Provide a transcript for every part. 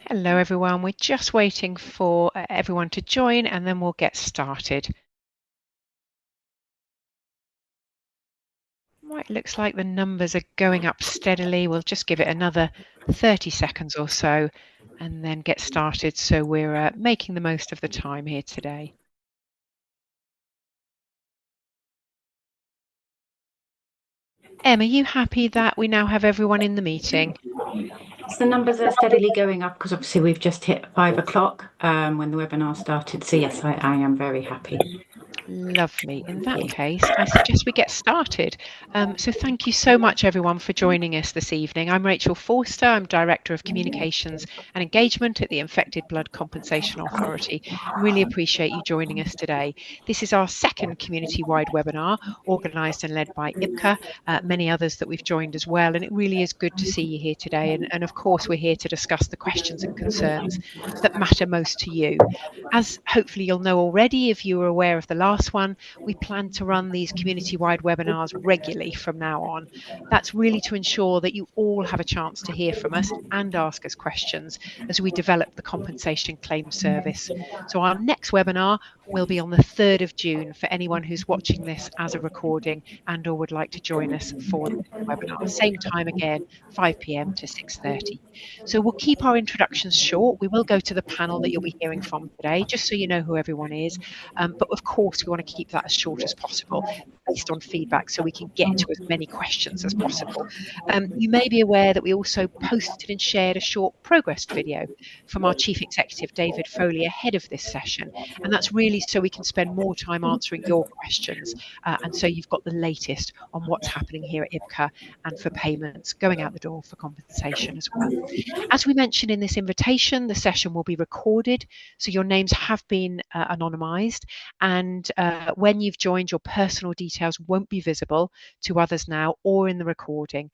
Hello everyone, we're just waiting for everyone to join and then we'll get started. Right, looks like the numbers are going up steadily. We'll just give it another 30 seconds or so and then get started so we're making the most of the time here today. Em, are you happy that we now have everyone in the meeting? The numbers are steadily going up because obviously we've just hit 5 o'clock when the webinar started. So yes, I am very happy. Lovely. In that case, I suggest we get started. So thank you so much, everyone, for joining us this evening. I'm Rachel Forster. I'm Director of Communications and Engagement at the Infected Blood Compensation Authority. And really appreciate you joining us today. This is our second community-wide webinar, organised and led by IBCA, many others that we've joined as well. And it really is good to see you here today. And of course, we're here to discuss the questions and concerns that matter most to you. As hopefully you'll know already, if you were aware of the last one, we plan to run these community-wide webinars regularly from now on. That's really to ensure that you all have a chance to hear from us and ask us questions as we develop the compensation claim service. So our next webinar will be on the 3rd of June for anyone who's watching this as a recording and or would like to join us for the webinar. Same time again, 5 p.m. to 6:30. So we'll keep our introductions short. We will go to the panel that you'll be hearing from today, just so you know who everyone is. But of course, we want to keep that as short as possible based on feedback so we can get to as many questions as possible. You may be aware that we also posted and shared a short progress video from our Chief Executive, David Foley, ahead of this session. And that's really so we can spend more time answering your questions. And so you've got the latest on what's happening here at IBCA and for payments going out the door for compensation as well. As we mentioned in this invitation, the session will be recorded, so your names have been anonymised, and when you've joined, your personal details won't be visible to others now or in the recording.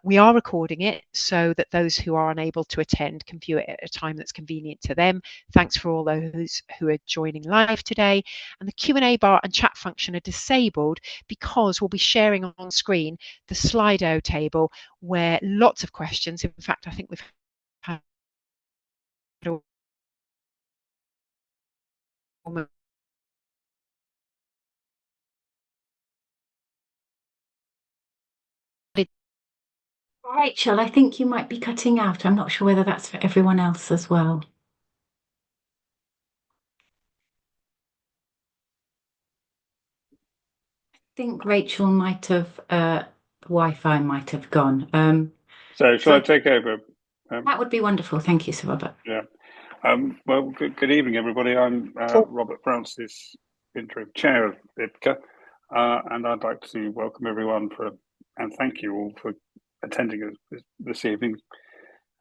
We are recording it so that those who are unable to attend can view it at a time that's convenient to them. Thanks for all those who are joining live today. And the Q&A bar and chat function are disabled because we'll be sharing on screen the Slido table where lots of questions, in fact, I think we've had almost Rachel, I think you might be cutting out. I'm not sure whether that's for everyone else as well. I think Rachel might have, Wi-Fi might have gone. So shall I take over? That would be wonderful. Thank you, Sir Robert. Yeah. Well, good evening, everybody. I'm Robert Francis, interim chair of IBCA, and I'd like to welcome everyone and thank you all for attending this evening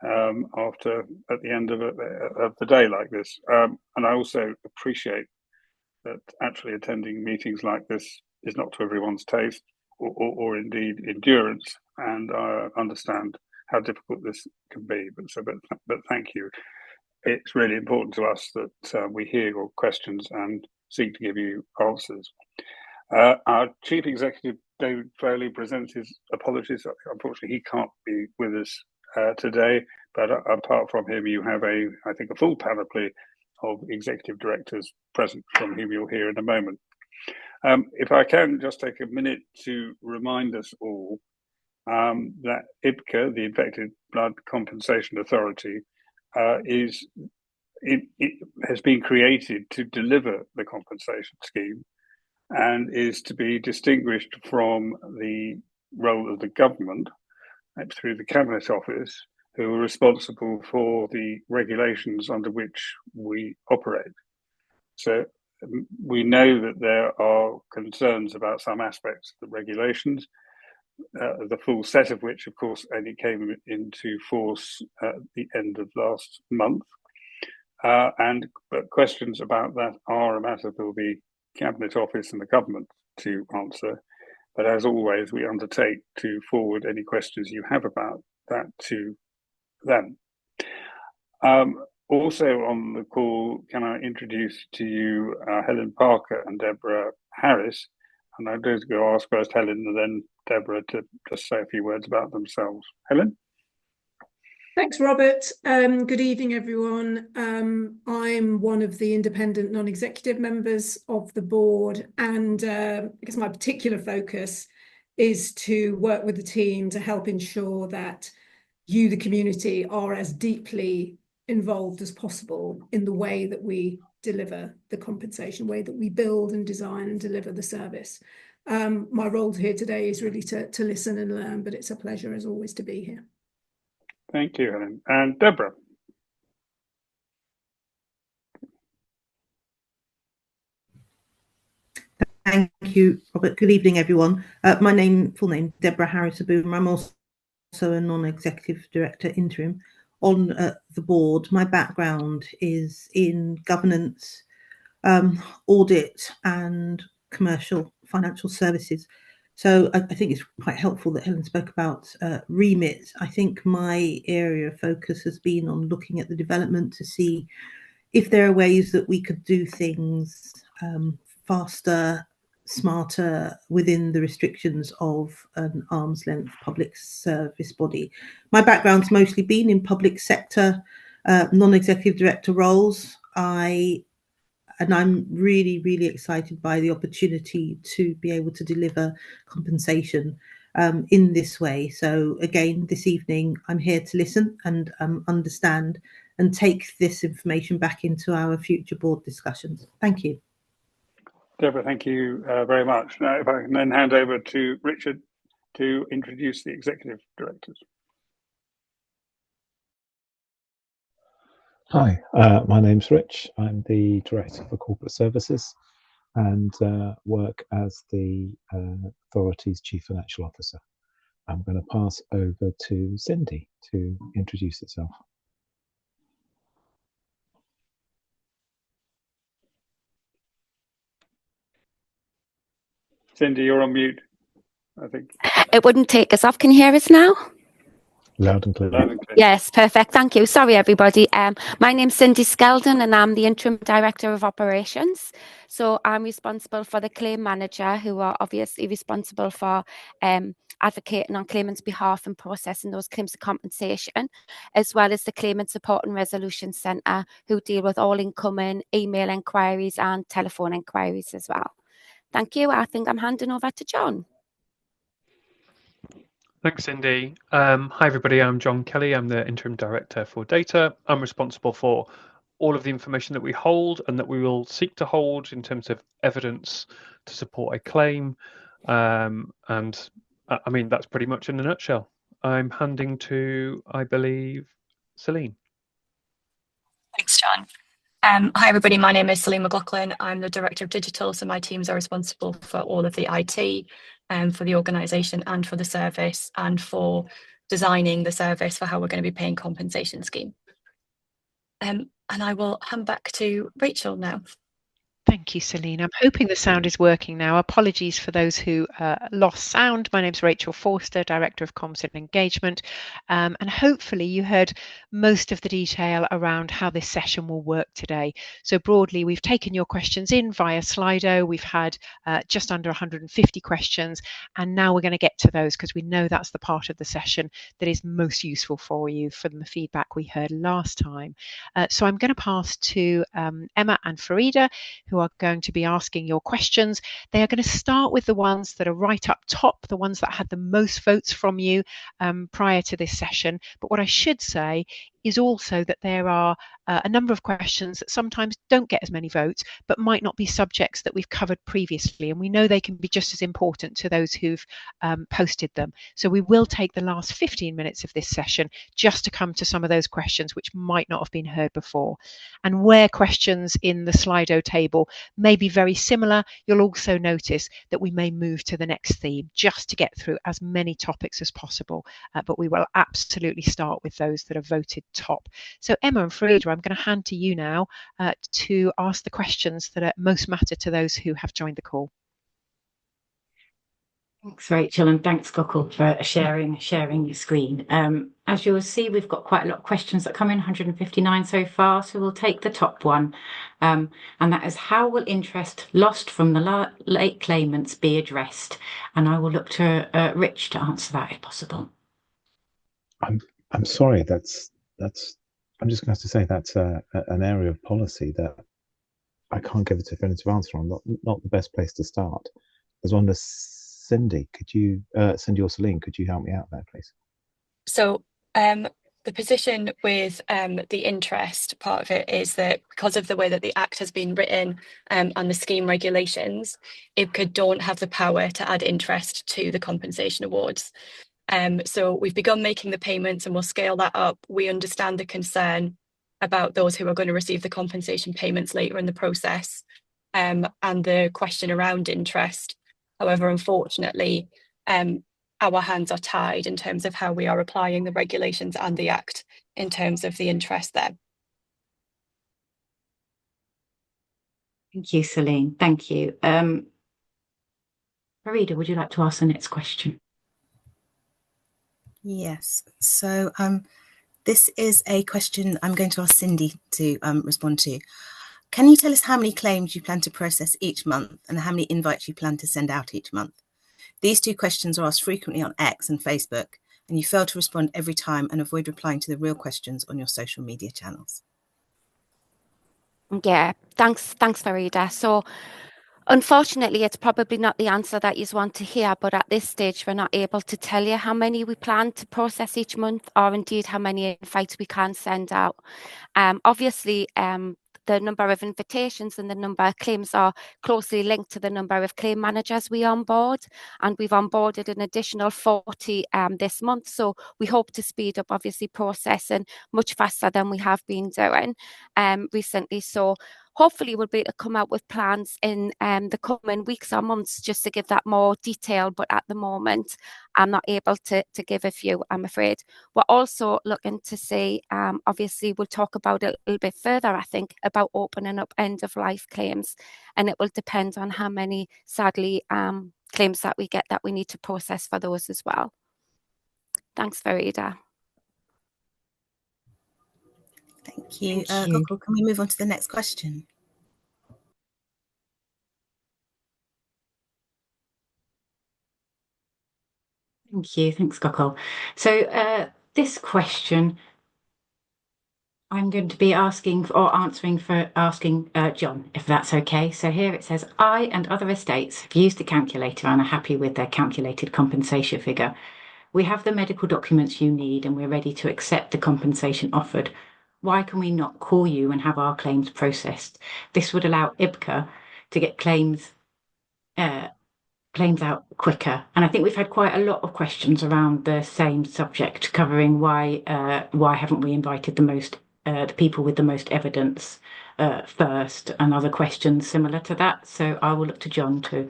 at the end of the day like this. And I also appreciate that actually attending meetings like this is not to everyone's taste or indeed endurance, and I understand how difficult this can be. But thank you. It's really important to us that we hear your questions and seek to give you answers. Our Chief Executive, David Foley, presents his apologies. Unfortunately, he can't be with us today, but apart from him, you have I think, a full panoply of executive directors present from whom you'll hear in a moment. If I can just take a minute to remind us all that IBCA, the Infected Blood Compensation Authority, has been created to deliver the compensation scheme and is to be distinguished from the role of the government through the Cabinet Office, who are responsible for the regulations under which we operate. So we know that there are concerns about some aspects of the regulations, the full set of which, of course, only came into force at the end of last month. But questions about that are a matter for the Cabinet Office and the government to answer. But as always, we undertake to forward any questions you have about that to them. Also on the call, can I introduce to you Helen Parker and Deborah Harris? And I'm going to ask first Helen and then Deborah to just say a few words about themselves. Helen? Thanks, Robert. Good evening, everyone. I'm one of the independent non-executive members of the board, and because my particular focus is to work with the team to help ensure that you, the community, are as deeply involved as possible in the way that we deliver the compensation, way that we build and design and deliver the service. My role here today is really to listen and learn, but it's a pleasure as always to be here. Thank you, Helen. And Deborah. Thank you, Robert. Good evening, everyone. My full name, Deborah Harris-Aboom. I'm also a non-executive director interim on the board. My background is in governance, audit and commercial financial services. So I think it's quite helpful that Helen spoke about remit. I think my area of focus has been on looking at the development to see if there are ways that we could do things faster, smarter within the restrictions of an arm's length public service body. My background's mostly been in public sector non-executive director roles. And I'm really, really excited by the opportunity to be able to deliver compensation in this way. So again, this evening, I'm here to listen and understand and take this information back into our future board discussions. Thank you. Deborah, thank you very much. Now, if I can then hand over to Richard to introduce the executive directors. Hi, my name's Rich. I'm the Director for Corporate Services and work as the authority's Chief Financial Officer. I'm going to pass over to Cindy to introduce itself. Cindy, you're on mute, I think. It wouldn't take us off. Can you hear us now? Loud and clear. Loud and clear. Yes, perfect. Thank you. Sorry, everybody. My name's Cindy Skeldon and I'm the Interim Director of Operations. So I'm responsible for the claim manager, who are obviously responsible for advocating on claimants' behalf and processing those claims of compensation, as well as the Claimant Support and Resolution Centre, who deal with all incoming email enquiries and telephone enquiries as well. Thank you. I think I'm handing over to John. Thanks, Cindy. Hi, everybody. I'm John Kelly. I'm the Interim Director for Data. I'm responsible for all of the information that we hold and that we will seek to hold in terms of evidence to support a claim. And I mean, that's pretty much in a nutshell. I'm handing to, I believe, Celine. Thanks, John. Hi, everybody. My name is Celine McLaughlin. I'm the Director of Digital, so my teams are responsible for all of the IT for the organisation and for the service and for designing the service for how we're going to be paying compensation scheme. And I will hand back to Rachel now. Thank you, Celine. I'm hoping the sound is working now. Apologies for those who lost sound. My name's Rachel Forster, Director of Comms and Engagement. And hopefully you heard most of the detail around how this session will work today. So broadly, we've taken your questions in via Slido. We've had just under 150 questions. And now we're going to get to those because we know that's the part of the session that is most useful for you from the feedback we heard last time. So I'm going to pass to Emma and Farida, who are going to be asking your questions. They are going to start with the ones that are right up top, the ones that had the most votes from you prior to this session. But what I should say is also that there are a number of questions that sometimes don't get as many votes, but might not be subjects that we've covered previously. And we know they can be just as important to those who've posted them. So we will take the last 15 minutes of this session just to come to some of those questions which might not have been heard before. And where questions in the Slido table may be very similar, you'll also notice that we may move to the next theme just to get through as many topics as possible. But we will absolutely start with those that are voted top. So Emma and Farida, I'm going to hand to you now to ask the questions that most matter to those who have joined the call. Thanks, Rachel, and thanks, Gokul, for sharing your screen. As you'll see, we've got quite a lot of questions that come in, 159 so far, so we'll take the top one. And that is, how will interest lost from the late claimants be addressed? And I will look to Rich to answer that if possible. I'm I'm sorry, that's. I'm just going to have to say that's an area of policy that I can't give a definitive answer on. Not the best place to start. There's one to Cindy. Could you, Cindy or Celine, could you help me out there, please? So the position with the interest part of it is that because of the way that the Act has been written and the scheme regulations, IBCA don't have the power to add interest to the compensation awards. So we've begun making the payments and we'll scale that up. We understand the concern about those who are going to receive the compensation payments later in the process and the question around interest. However, unfortunately, our hands are tied in terms of how we are applying the regulations and the Act in terms of the interest there. Thank you, Celine. Thank you. Farida, would you like to ask the next question? Yes. So this is a question I'm going to ask Cindy to respond to. Can you tell us how many claims you plan to process each month and how many invites you plan to send out each month? These two questions are asked frequently on X and Facebook, and you fail to respond every time and avoid replying to the real questions on your social media channels. Yeah, thanks, Farida. So unfortunately, it's probably not the answer that you want to hear, but at this stage, we're not able to tell you how many we plan to process each month or indeed how many invites we can send out. Obviously, the number of invitations and the number of claims are closely linked to the number of claim managers we onboard, and we've onboarded an additional 40 this month. So we hope to speed up, obviously, processing much faster than we have been doing recently. So hopefully we'll be able to come out with plans in the coming weeks or months just to give that more detail. But at the moment, I'm not able to give a few, I'm afraid. We're also looking to see, obviously, we'll talk about it a little bit further, I think, about opening up end-of-life claims. And it will depend on how many, sadly, claims that we get that we need to process for those as well. Thanks, Farida. Thank you. Gokul, can we move on to the next question? Thank you. Thanks, Gokul. So this question I'm going to be asking John, if that's okay. So here it says, I and other estates have used the calculator and are happy with their calculated compensation figure. We have the medical documents you need and we're ready to accept the compensation offered. Why can we not call you and have our claims processed? This would allow IBCA to get claims out quicker. And I think we've had quite a lot of questions around the same subject, covering why haven't we invited the people with the most evidence first, and other questions similar to that. So I will look to John to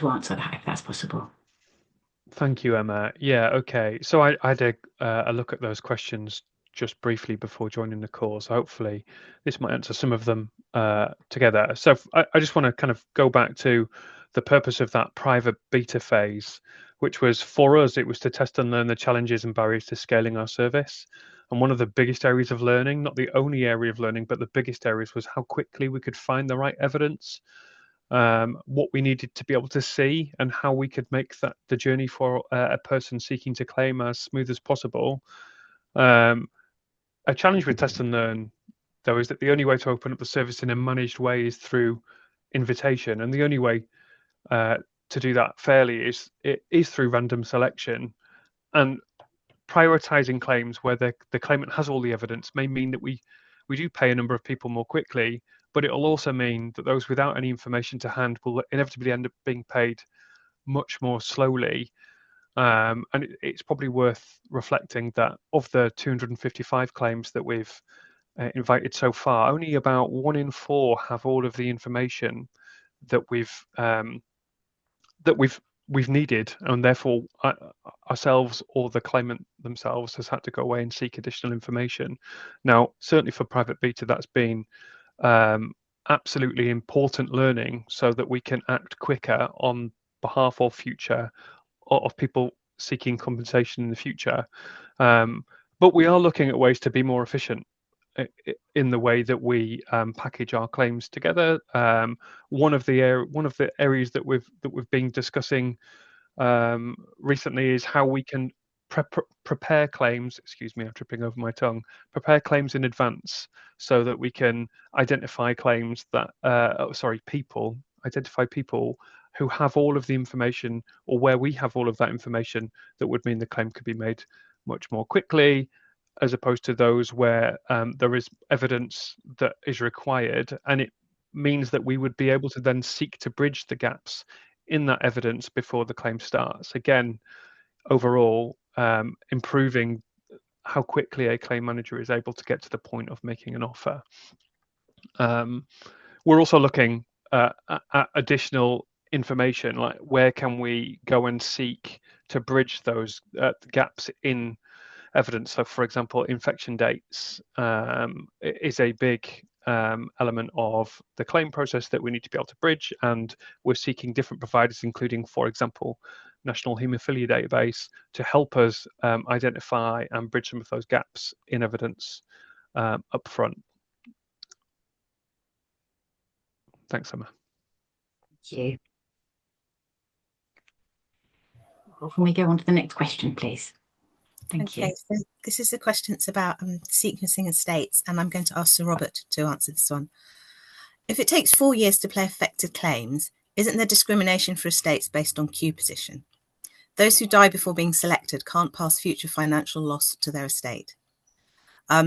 answer that, if that's possible. Thank you, Emma. Yeah, okay. So I had a look at those questions just briefly before joining the call. So hopefully this might answer some of them together. So I just want to kind of go back to the purpose of that private beta phase, which was, for us, it was to test and learn the challenges and barriers to scaling our service. And one of the biggest areas of learning, not the only area of learning, but the biggest areas, was how quickly we could find the right evidence, what we needed to be able to see, and how we could make the journey for a person seeking to claim as smooth as possible. A challenge with test and learn, though, is that the only way to open up the service in a managed way is through invitation, and the only way to do that fairly is through random selection. And prioritizing claims where the claimant has all the evidence may mean that we do pay a number of people more quickly, but it'll also mean that those without any information to hand will inevitably end up being paid much more slowly. And it's probably worth reflecting that of the 255 claims that we've invited so far, only about 1 in 4 have all of the information that we've needed, and therefore ourselves or the claimant themselves has had to go away and seek additional information. Now, certainly for private beta, that's been absolutely important learning, so that we can act quicker on behalf of people seeking compensation in the future. But we are looking at ways to be more efficient in the way that we package our claims together. One of the areas that we've been discussing recently is how we can prepare claims, excuse me, I'm tripping over my tongue, prepare claims in advance so that we can identify claims that, identify people who have all of the information, or where we have all of that information, that would mean the claim could be made much more quickly, as opposed to those where there is evidence that is required, and it means that we would be able to then seek to bridge the gaps in that evidence before the claim starts. Again, overall, improving how quickly a claim manager is able to get to the point of making an offer. We're also looking at additional information, like where can we go and seek to bridge those gaps in evidence. So, for example, infection dates is a big element of the claim process that we need to be able to bridge, and we're seeking different providers, including, for example, National Haemophilia Database, to help us identify and bridge some of those gaps in evidence up front. Thanks, Emma. Thank you. Can we go on to the next question, please? Thank you. So this is a question that's about sequencing estates, and I'm going to ask Sir Robert to answer this one. If it takes 4 years to play affected claims, isn't there discrimination for estates based on queue position? Those who die before being selected can't pass future financial loss to their estate.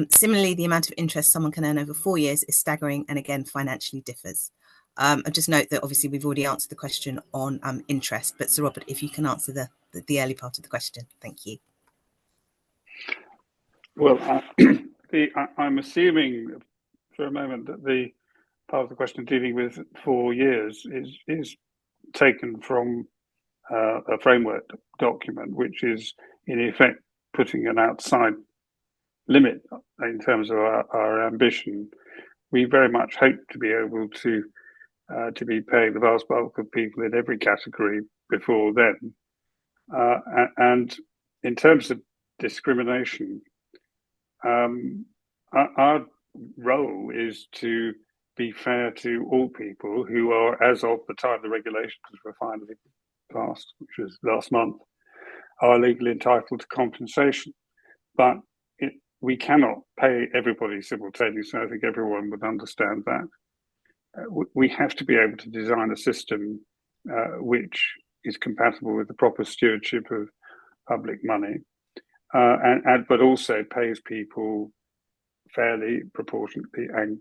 Similarly, the amount of interest someone can earn over 4 years is staggering, and again, financially differs. I just note that obviously we've already answered the question on interest, but Sir Robert, if you can answer the early part of the question, thank you. Well, I'm assuming for a moment that the part of the question dealing with 4 years is taken from a framework document, which is in effect putting an outside limit in terms of our ambition. We very much hope to be able to be paying the vast bulk of people in every category before then. And in terms of discrimination, our role is to be fair to all people who are, as of the time the regulations were finally passed, which was last month, are legally entitled to compensation. But we cannot pay everybody simultaneously. I think everyone would understand that. We have to be able to design a system which is compatible with the proper stewardship of public money, but also pays people fairly, proportionately, and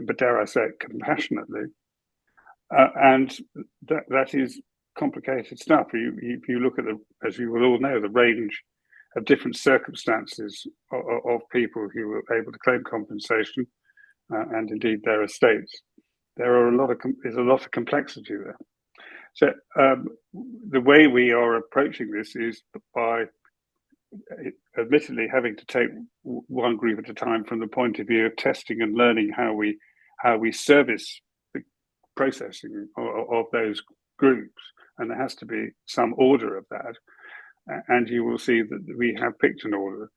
but dare I say, compassionately. And that is complicated stuff. If you look at as you will all know, the range of different circumstances of people who are able to claim compensation, and indeed their estates, there's a lot of complexity there. So the way we are approaching this is by admittedly having to take one group at a time from the point of view of testing and learning how we service the processing of those groups, and there has to be some order of that. And you will see that we have picked an order.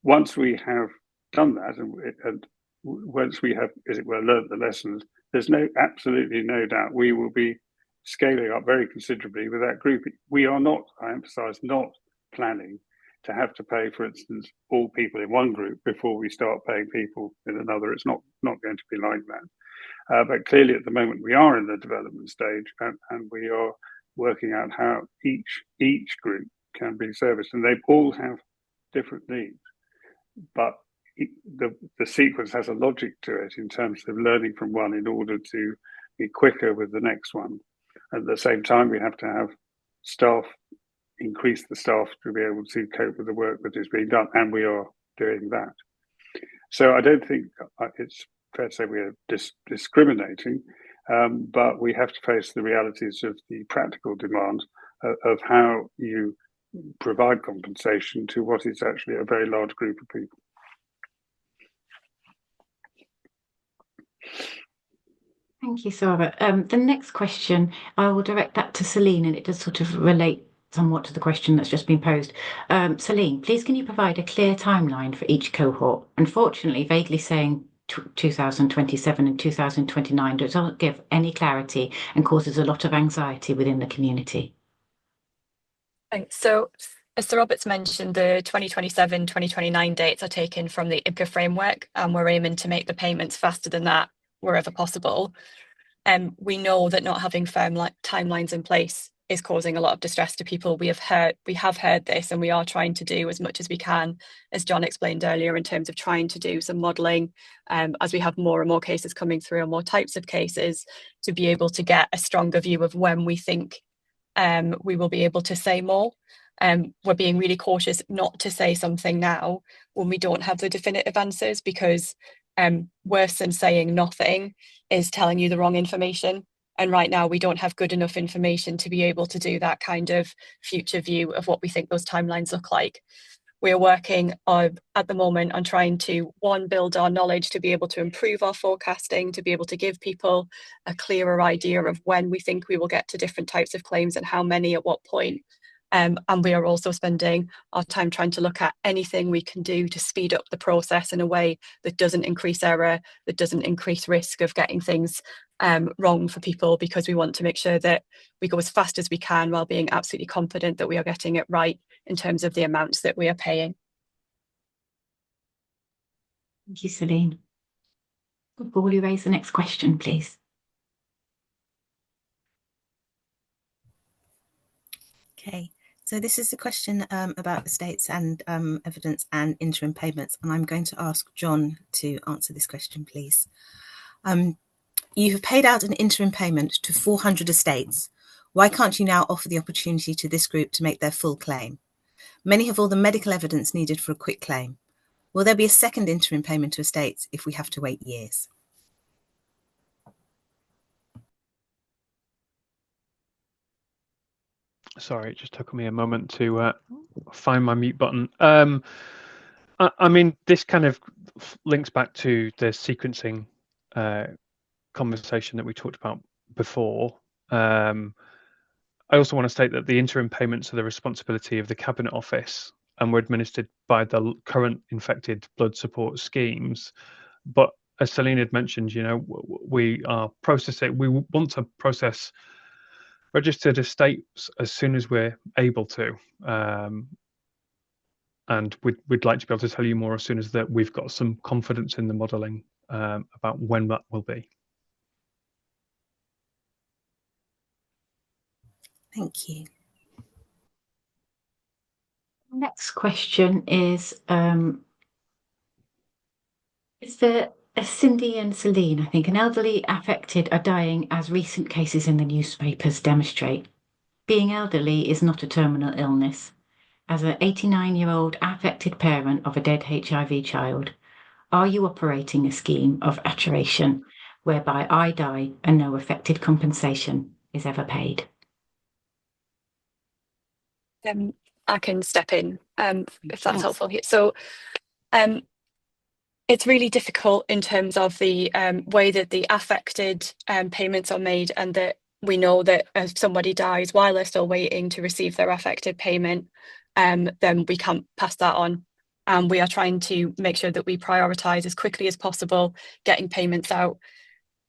Once we have done that, and once we have, as it were, learned the lessons, there's absolutely no doubt we will be scaling up very considerably with that group. We are not, I emphasize, not planning to have to pay, for instance, all people in one group before we start paying people in another. It's not going to be like that. But clearly at the moment we are in the development stage, and we are working out how each group can be serviced, and they all have different needs. But the sequence has a logic to it in terms of learning from one in order to be quicker with the next one. At the same time, we have to have staff, increase the staff to be able to cope with the work that is being done, and we are doing that. So I don't think it's fair to say we are discriminating, but we have to face the realities of the practical demands of how you provide compensation to what is actually a very large group of people. Thank you, Sarah. The next question, I will direct that to Celine, and it does sort of relate somewhat to the question that's just been posed. Celine, please can you provide a clear timeline for each cohort? Unfortunately, vaguely saying 2027 and 2029 does not give any clarity and causes a lot of anxiety within the community. Thanks. So As Sir Robert's mentioned, the 2027-2029 dates are taken from the IPCA framework, and we're aiming to make the payments faster than that wherever possible. We know that not having firm timelines in place is causing a lot of distress to people. We have heard this, and we are trying to do as much as we can, as John explained earlier, in terms of trying to do some modelling as we have more and more cases coming through and more types of cases, to be able to get a stronger view of when we think we will be able to say more. We're being really cautious not to say something now when we don't have the definitive answers, because worse than saying nothing is telling you the wrong information. And right now we don't have good enough information to be able to do that kind of future view of what we think those timelines look like. We're working at the moment on trying to, one, build our knowledge to be able to improve our forecasting, to be able to give people a clearer idea of when we think we will get to different types of claims and how many at what point. And we are also spending our time trying to look at anything we can do to speed up the process in a way that doesn't increase error, that doesn't increase risk of getting things wrong for people, because we want to make sure that we go as fast as we can while being absolutely confident that we are getting it right in terms of the amounts that we are paying. Thank you, Celine. Will you raise the next question, please? Okay, so this is a question about estates and evidence and interim payments, and I'm going to ask John to answer this question, please. You have paid out an interim payment to 400 estates. Why can't you now offer the opportunity to this group to make their full claim? Many have all the medical evidence needed for a quick claim. Will there be a second interim payment to estates if we have to wait years? Sorry, it just took me a moment to find my mute button. I mean, this kind of links back to the sequencing conversation that we talked about before. I also want to state that the interim payments are the responsibility of the Cabinet Office and were administered by the current infected blood support schemes. But as Celine had mentioned, you know, we are processing, we want to process registered estates as soon as we're able to. And we'd like to be able to tell you more as soon as that we've got some confidence in the modelling about when that will be. Thank you. Next question is there Cindy and Celine, I think, an elderly affected are dying as recent cases in the newspapers demonstrate. Being elderly is not a terminal illness. As an 89-year-old affected parent of a dead HIV child, are you operating a scheme of attrition whereby I die and no affected compensation is ever paid? I can step in if that's helpful here. So it's really difficult in terms of the way that the affected payments are made, and that we know that if somebody dies while they're still waiting to receive their affected payment, then we can't pass that on. And we are trying to make sure that we prioritise as quickly as possible getting payments out.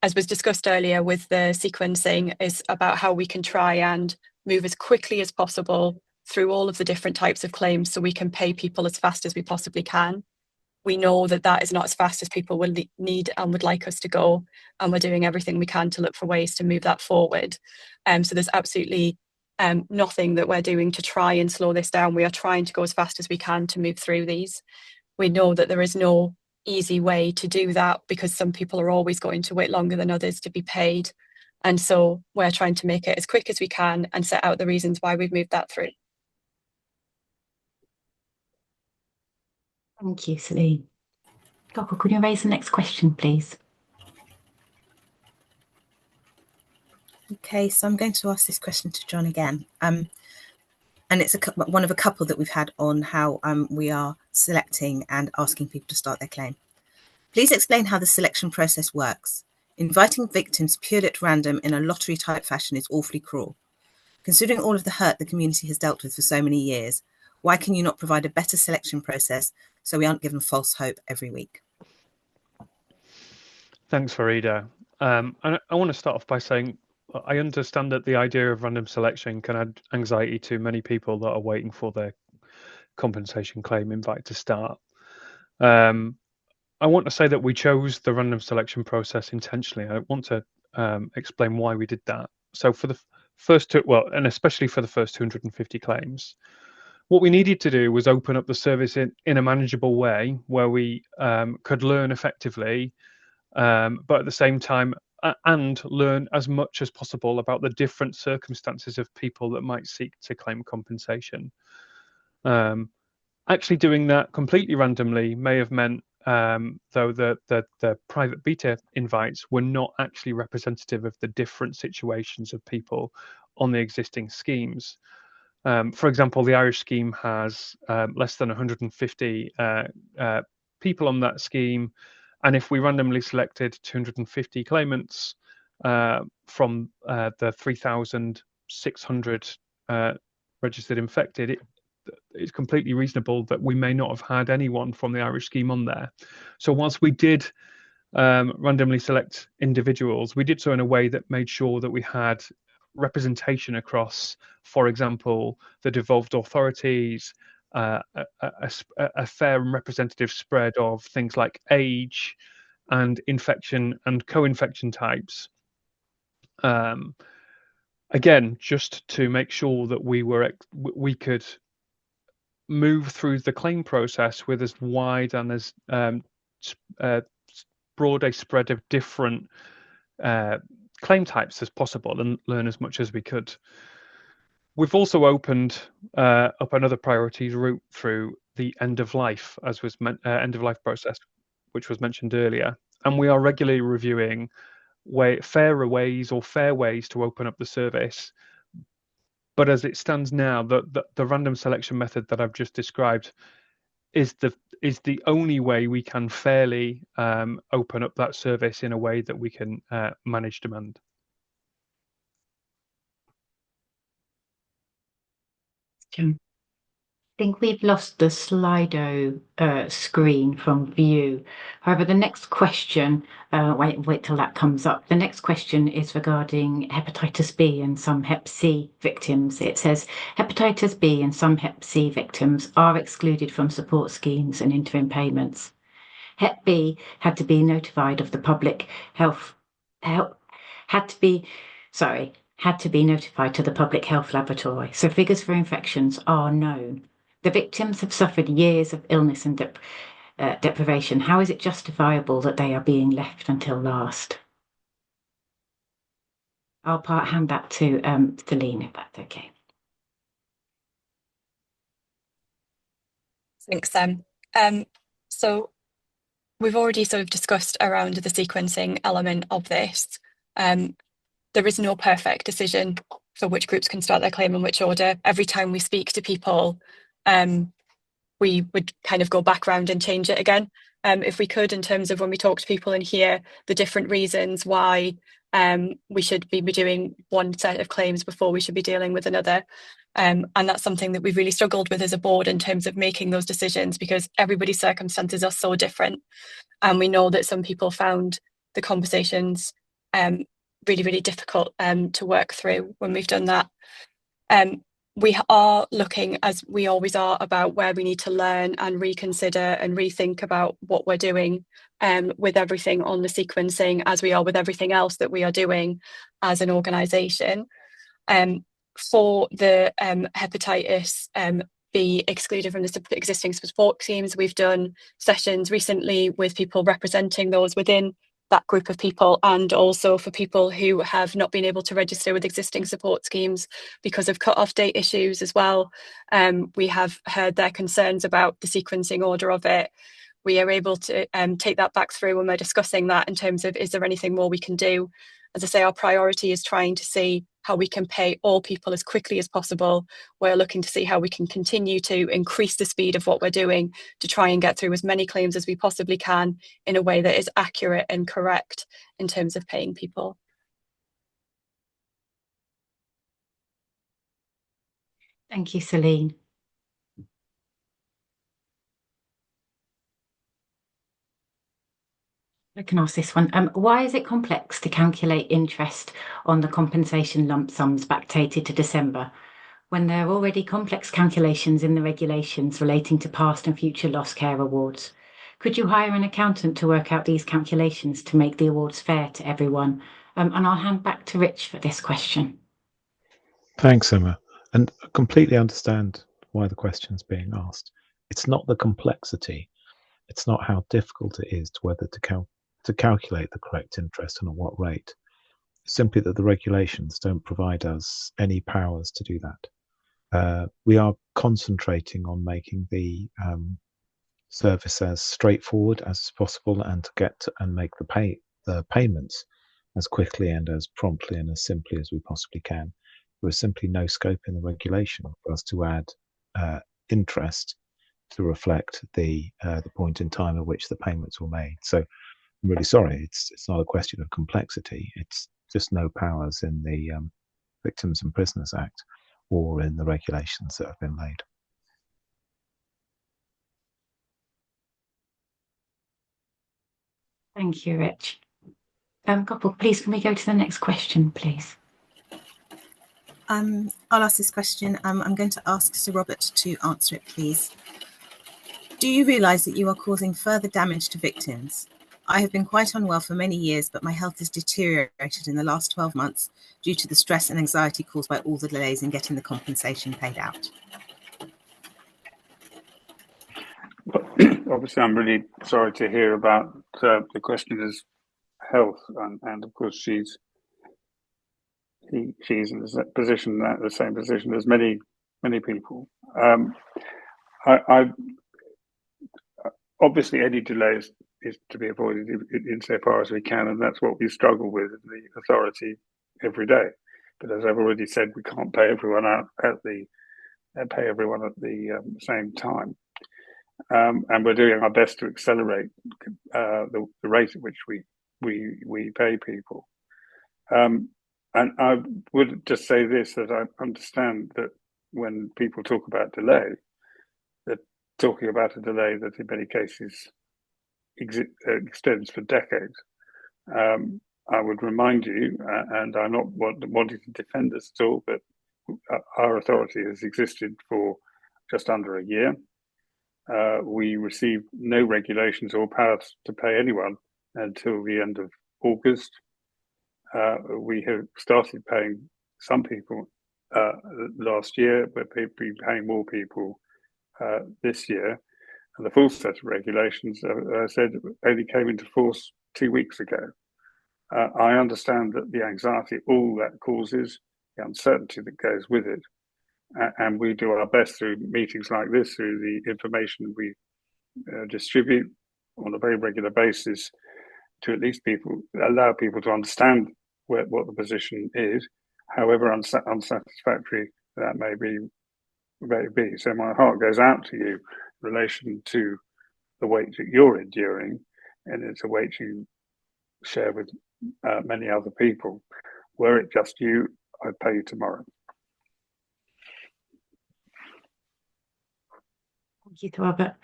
As was discussed earlier with the sequencing, is about how we can try and move as quickly as possible through all of the different types of claims so we can pay people as fast as we possibly can. We know that that is not as fast as people will need and would like us to go, and we're doing everything we can to look for ways to move that forward. So there's absolutely nothing that we're doing to try and slow this down. We are trying to go as fast as we can to move through these. We know that there is no easy way to do that, because some people are always going to wait longer than others to be paid. And so we're trying to make it as quick as we can and set out the reasons why we've moved that through. Thank you, Celine. Gokul, could you raise the next question, please? Okay, so I'm going to ask this question to John again. And it's one of a couple that we've had on how we are selecting and asking people to start their claim. Please explain how the selection process works. Inviting victims purely at random in a lottery type fashion is awfully cruel. Considering all of the hurt the community has dealt with for so many years, why can you not provide a better selection process so we aren't given false hope every week? Thanks, Farida. I want to start off by saying I understand that the idea of random selection can add anxiety to many people that are waiting for their compensation claim invite to start. I want to say that we chose the random selection process intentionally. I want to explain why we did that. So for the first two, well, and especially for the first 250 claims, what we needed to do was open up the service in a manageable way where we could learn effectively, but at the same time, and learn as much as possible about the different circumstances of people that might seek to claim compensation. Actually doing that completely randomly may have meant, though the private beta invites were not actually representative of the different situations of people on the existing schemes. For example, the Irish scheme has less than 150 people on that scheme, and if we randomly selected 250 claimants from the 3,600 registered infected, it's completely reasonable that we may not have had anyone from the Irish scheme on there. So whilst we did randomly select individuals, we did so in a way that made sure that we had representation across, for example, the devolved authorities, a fair and representative spread of things like age and infection and co-infection types. Again, just to make sure that we could move through the claim process with as wide and as broad a spread of different claim types as possible and learn as much as we could. We've also opened up another priorities route through the end of life, as was end of life process, which was mentioned earlier, and we are regularly reviewing fair ways to open up the service. But as it stands now, the random selection method that I've just described is the only way we can fairly open up that service in a way that we can manage demand. I think we've lost the Slido screen from view. However, the next question, wait till that comes up. The next question is regarding hepatitis B and some hep C victims. It says, hepatitis B and some hep C victims are excluded from support schemes and interim payments. Hep B had to be notified of the public health, had to be notified to the public health laboratory. So figures for infections are known. The victims have suffered years of illness and deprivation. How is it justifiable that they are being left until last? I'll hand that to Celine, if that's okay. Thanks, Sam. So we've already sort of discussed around the sequencing element of this. There is no perfect decision for which groups can start their claim in which order. Every time we speak to people, we would kind of go back round and change it again, if we could, in terms of when we talk to people and hear the different reasons why we should be doing one set of claims before we should be dealing with another. And that's something that we've really struggled with as a board in terms of making those decisions, because everybody's circumstances are so different. And we know that some people found the conversations really, really difficult to work through when we've done that. We are looking, as we always are, about where we need to learn and reconsider and rethink about what we're doing with everything on the sequencing, as we are with everything else that we are doing as an organisation. For the hepatitis be excluded from the existing support schemes, we've done sessions recently with people representing those within that group of people, and also for people who have not been able to register with existing support schemes because of cut-off date issues as well. We have heard their concerns about the sequencing order of it. We are able to take that back through when we're discussing that in terms of, is there anything more we can do? As I say, our priority is trying to see how we can pay all people as quickly as possible. We're looking to see how we can continue to increase the speed of what we're doing to try and get through as many claims as we possibly can in a way that is accurate and correct in terms of paying people. Thank you, Celine. I can ask this one. Why is it complex to calculate interest on the compensation lump sums backdated to December? when there are already complex calculations in the regulations relating to past and future lost care awards? Could you hire an accountant to work out these calculations to make the awards fair to everyone? And I'll hand back to Rich for this question. Thanks, Emma. And I completely understand why the question's being asked. It's not the complexity. It's not how difficult it is to whether to calculate the correct interest and at what rate. It's simply that the regulations don't provide us any powers to do that. We are concentrating on making the service as straightforward as possible and to get and make the payments as quickly and as promptly and as simply as we possibly can. There is simply no scope in the regulation for us to add interest to reflect the point in time at which the payments were made. So I'm really sorry. It's not a question of complexity. It's just no powers in the Victims and Prisoners Act or in the regulations that have been made. Thank you, Rich. Gopal, please can we go to the next question, please? I'll ask this question. I'm going to ask Sir Robert to answer it, please. Do you realise that you are causing further damage to victims? I have been quite unwell for many years, but my health has deteriorated in the last 12 months due to the stress and anxiety caused by all the delays in getting the compensation paid out. Obviously, I'm really sorry to hear about the questioner's health, and of course she's in the same position as many people. Obviously, any delays is to be avoided insofar as we can, and that's what we struggle with in the authority every day. But as I've already said, we can't pay everyone at the same time, and we're doing our best to accelerate the rate at which we pay people. And I would just say this, that I understand that when people talk about delay, they're talking about a delay that in many cases extends for decades. I would remind you, and I'm not wanting to defend this at all, but our authority has existed for just under a year. We received no regulations or powers to pay anyone until the end of August. We have started paying some people last year, but we've been paying more people this year. And the full set of regulations, I said, only came into force 2 weeks ago. I understand that the anxiety all that causes, the uncertainty that goes with it, and we do our best through meetings like this, through the information we distribute on a very regular basis, to at least allow people to understand what the position is, however unsatisfactory that may be. So my heart goes out to you in relation to the weight that you're enduring, and it's a weight you share with many other people. Were it just you, I'd pay you tomorrow. Thank you, Robert.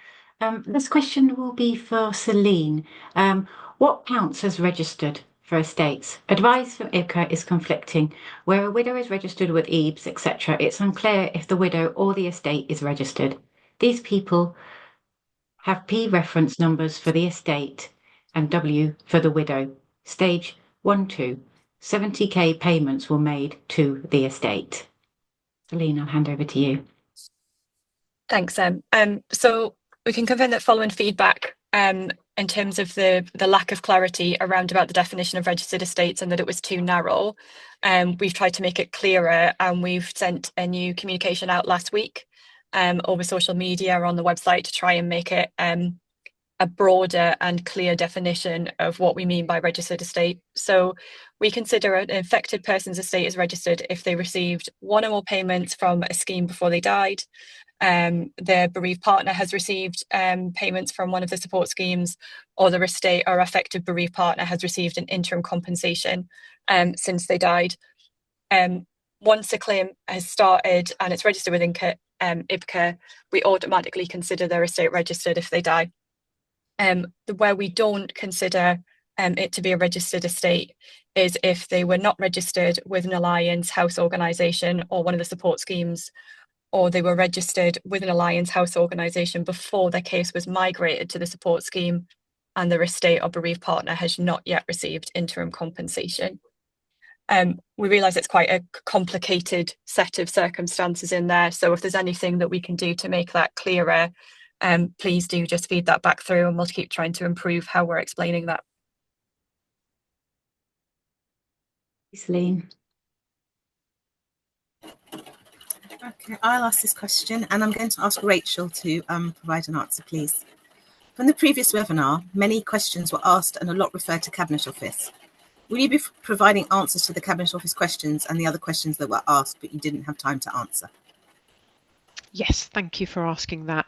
This question will be for Celine. What counts as registered for estates? Advice from IBCA is conflicting. Where a widow is registered with EBS, etc., it's unclear if the widow or the estate is registered. These people have P reference numbers for the estate and W for the widow. Stage 1, 2, 70k payments were made to the estate. Celine, I'll hand over to you. Thanks, Em. So we can confirm that following feedback in terms of the lack of clarity around about the definition of registered estates and that it was too narrow, we've tried to make it clearer, and we've sent a new communication out last week over social media or on the website to try and make it a broader and clear definition of what we mean by registered estate. So we consider an affected person's estate as registered if they received one or more payments from a scheme before they died, their bereaved partner has received payments from one of the support schemes, or the estate or affected bereaved partner has received an interim compensation since they died. Once a claim has started and it's registered with IBCA, we automatically consider their estate registered if they die. Where we don't consider it to be a registered estate is if they were not registered with an Alliance House organisation or one of the support schemes, or they were registered with an Alliance House organisation before their case was migrated to the support scheme and their estate or bereaved partner has not yet received interim compensation. We realise it's quite a complicated set of circumstances in there, so if there's anything that we can do to make that clearer, please do just feed that back through and we'll keep trying to improve how we're explaining that. Celine. Okay, I'll ask this question and I'm going to ask Rachel to provide an answer, please. From the previous webinar, many questions were asked and a lot referred to Cabinet Office. Will you be providing answers to the Cabinet Office questions and the other questions that were asked but you didn't have time to answer? Yes, thank you for asking that.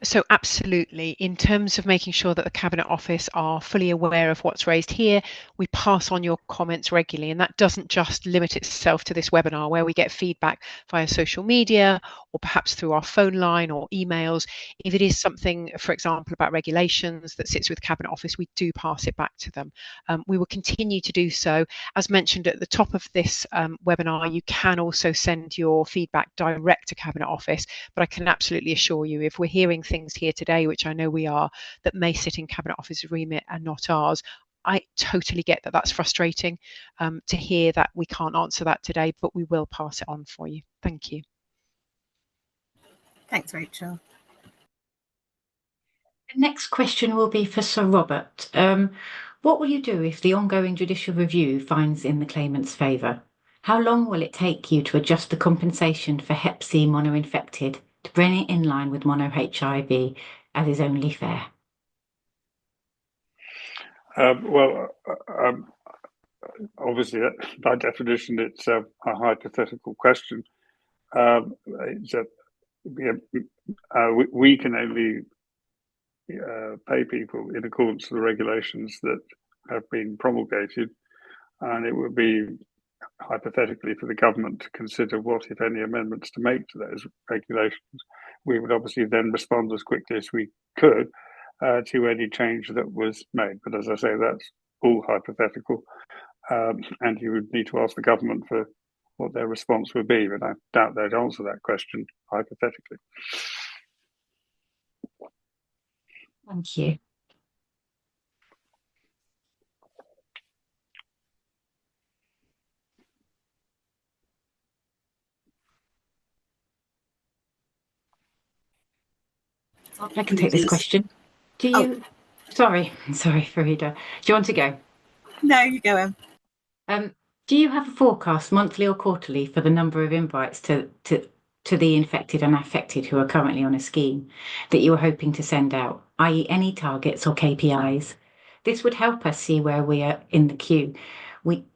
So absolutely, in terms of making sure that the Cabinet Office are fully aware of what's raised here, we pass on your comments regularly, and that doesn't just limit itself to this webinar where we get feedback via social media or perhaps through our phone line or emails. If it is something, for example, about regulations that sits with Cabinet Office, we do pass it back to them. We will continue to do so. As mentioned at the top of this webinar, you can also send your feedback direct to Cabinet Office. But I can absolutely assure you, if we're hearing things here today, which I know we are, that may sit in Cabinet Office's remit and not ours, I totally get that that's frustrating to hear that we can't answer that today, but we will pass it on for you. Thank you. Thanks, Rachel. The next question will be for Sir Robert. What will you do if the ongoing judicial review finds in the claimant's favour? How long will it take you to adjust the compensation for Hep C mono-infected to bring it in line with mono-HIV, as is only fair? Obviously, by definition, it's a hypothetical question. We can only pay people in accordance with the regulations that have been promulgated, and it would be hypothetically for the government to consider what, if any, amendments to make to those regulations. We would obviously then respond as quickly as we could to any change that was made. But as I say, that's all hypothetical, and you would need to ask the government for what their response would be, but I doubt they'd answer that question hypothetically. Thank you. I can take this question. Do you? Sorry, Farida. Do you want to go? No, you go. Do you have a forecast, monthly or quarterly, for the number of invites to the infected and affected who are currently on a scheme that you are hoping to send out, i.e., any targets or KPIs? This would help us see where we are in the queue.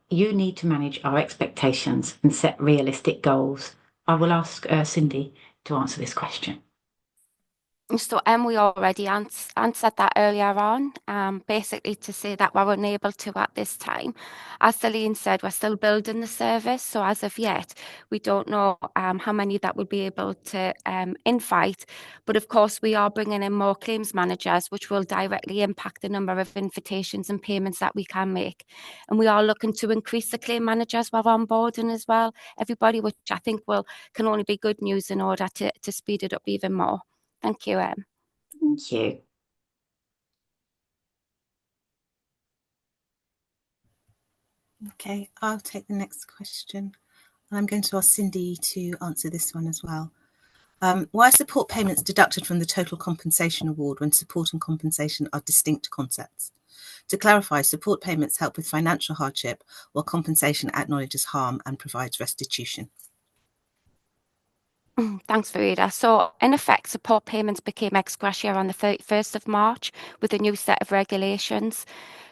You need to manage our expectations and set realistic goals. I will ask Cindy to answer this question. So we already answered that earlier on, basically to say that we're unable to at this time. As Celine said, we're still building the service, so as of yet, we don't know how many that we'll be able to invite, but of course we are bringing in more claims managers, which will directly impact the number of invitations and payments that we can make. And we are looking to increase the claim managers we're onboarding as well, everybody, which I think can only be good news in order to speed it up even more. Thank you, Em. Thank you. Okay, I'll take the next question. I'm going to ask Cindy to answer this one as well. Why are support payments deducted from the total compensation award when support and compensation are distinct concepts? To clarify, support payments help with financial hardship, while compensation acknowledges harm and provides restitution. Thanks, Farida. So, in effect, support payments became ex gratia on the 31st of March with a new set of regulations.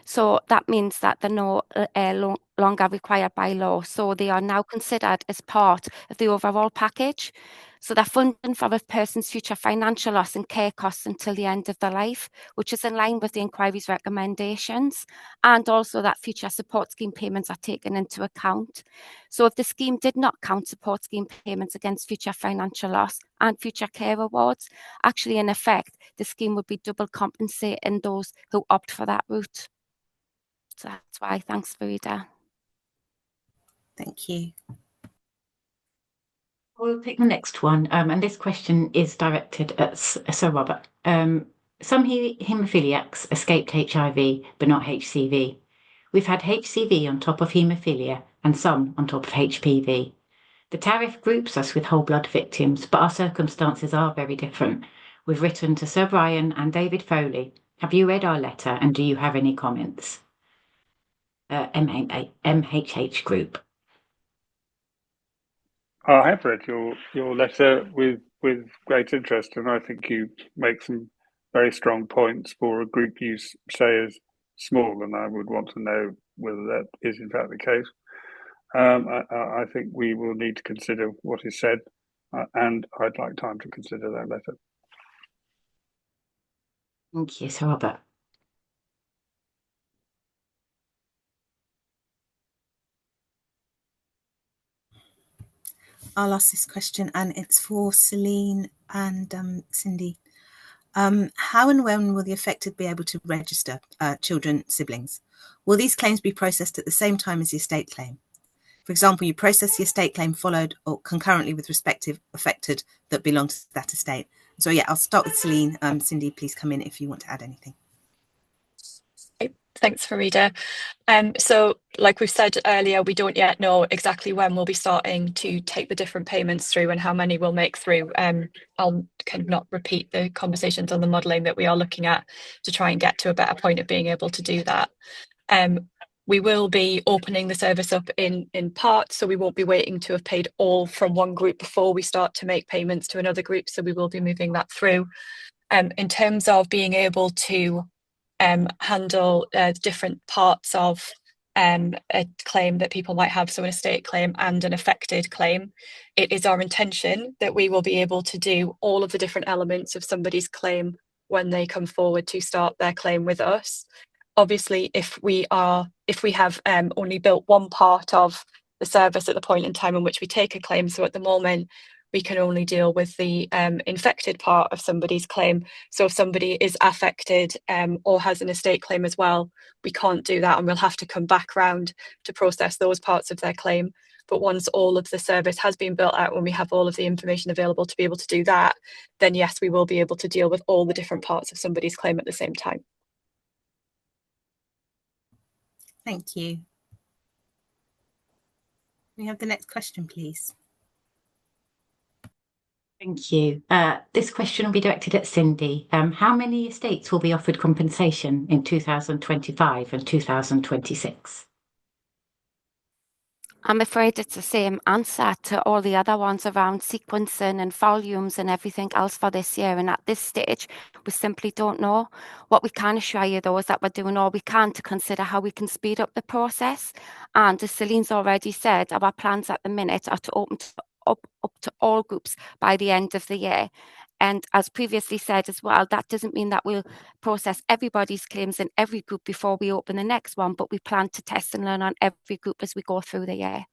So that means that they're no longer required by law. So they are now considered as part of the overall package. So they're funding for a person's future financial loss and care costs until the end of their life, which is in line with the inquiry's recommendations. And also that future support scheme payments are taken into account. So if the scheme did not count support scheme payments against future financial loss and future care awards, actually in effect, the scheme would be double compensating those who opt for that route. So that's why. Thanks, Farida. Thank you. We'll take the next one, and this question is directed at Sir Robert. Some haemophiliacs escaped HIV, but not HCV. We've had HCV on top of haemophilia and some on top of HPV. The tariff groups us with whole blood victims, but our circumstances are very different. We've written to Sir Brian and David Foley. Have you read our letter, and do you have any comments? MHH Group. I have read your letter with great interest, and I think you make some very strong points for a group you say is small, and I would want to know whether that is in fact the case. I think we will need to consider what is said, and I'd like time to consider that letter. Thank you, Sir Robert. I'll ask this question, and it's for Celine and Cindy. How and when will the affected be able to register children, siblings? Will these claims be processed at the same time as the estate claim? For example, you process the estate claim followed or concurrently with respective affected that belong to that estate. So yeah, I'll start with Celine. Cindy, please come in if you want to add anything. Thanks, Farida. So like we've said earlier, we don't yet know exactly when we'll be starting to take the different payments through and how many we'll make through. I'll kind of not repeat the conversations on the modelling that we are looking at to try and get to a better point of being able to do that. We will be opening the service up in parts, so we won't be waiting to have paid all from one group before we start to make payments to another group, so we will be moving that through. In terms of being able to handle different parts of a claim that people might have, so an estate claim and an affected claim, it is our intention that we will be able to do all of the different elements of somebody's claim when they come forward to start their claim with us. Obviously, if we have only built one part of the service at the point in time in which we take a claim, so at the moment we can only deal with the infected part of somebody's claim. So if somebody is affected or has an estate claim as well, we can't do that, and we'll have to come back round to process those parts of their claim. But once all of the service has been built out, when we have all of the information available to be able to do that, then yes, we will be able to deal with all the different parts of somebody's claim at the same time. Thank you. We have the next question, please. Thank you. This question will be directed at Cindy. How many estates will be offered compensation in 2025 and 2026? I'm afraid it's the same answer to all the other ones around sequencing and volumes and everything else for this year. And at this stage, we simply don't know. What we can assure you, though, is that we're doing all we can to consider how we can speed up the process. And as Celine's already said, our plans at the minute are to open up to all groups by the end of the year. And as previously said as well, that doesn't mean that we'll process everybody's claims in every group before we open the next one, but we plan to test and learn on every group as we go through the year.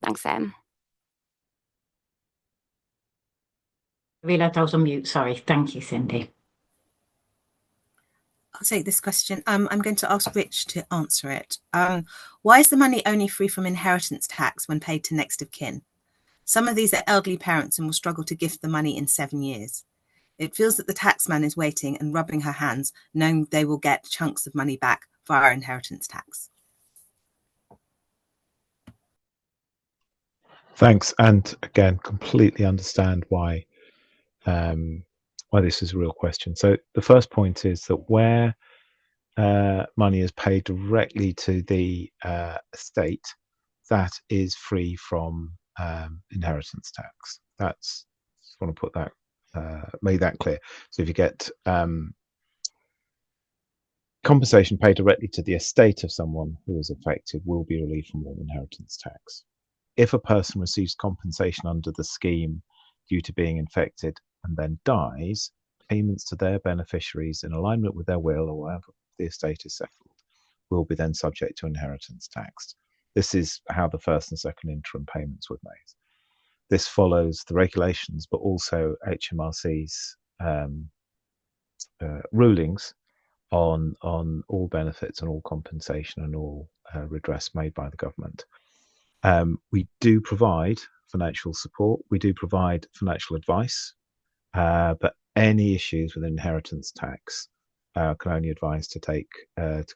Thanks, Em. I realised I was on mute, sorry. Thank you, Cindy. I'll take this question. I'm going to ask Rich to answer it. Why is the money only free from inheritance tax when paid to next of kin? Some of these are elderly parents and will struggle to gift the money in 7 years. It feels that the taxman is waiting and rubbing her hands, knowing they will get chunks of money back via inheritance tax. Thanks, and again, completely understand why this is a real question. So the first point is that where money is paid directly to the estate, that is free from inheritance tax. Just want to put that, made that clear. So if you get compensation paid directly to the estate of someone who is affected, will be relieved from all inheritance tax. If a person receives compensation under the scheme due to being infected and then dies, payments to their beneficiaries in alignment with their will or wherever the estate is settled will be then subject to inheritance tax. This is how the first and second interim payments were made. This follows the regulations, but also HMRC's rulings on all benefits and all compensation and all redress made by the government. We do provide financial support. We do provide financial advice, but any issues with inheritance tax can only advise to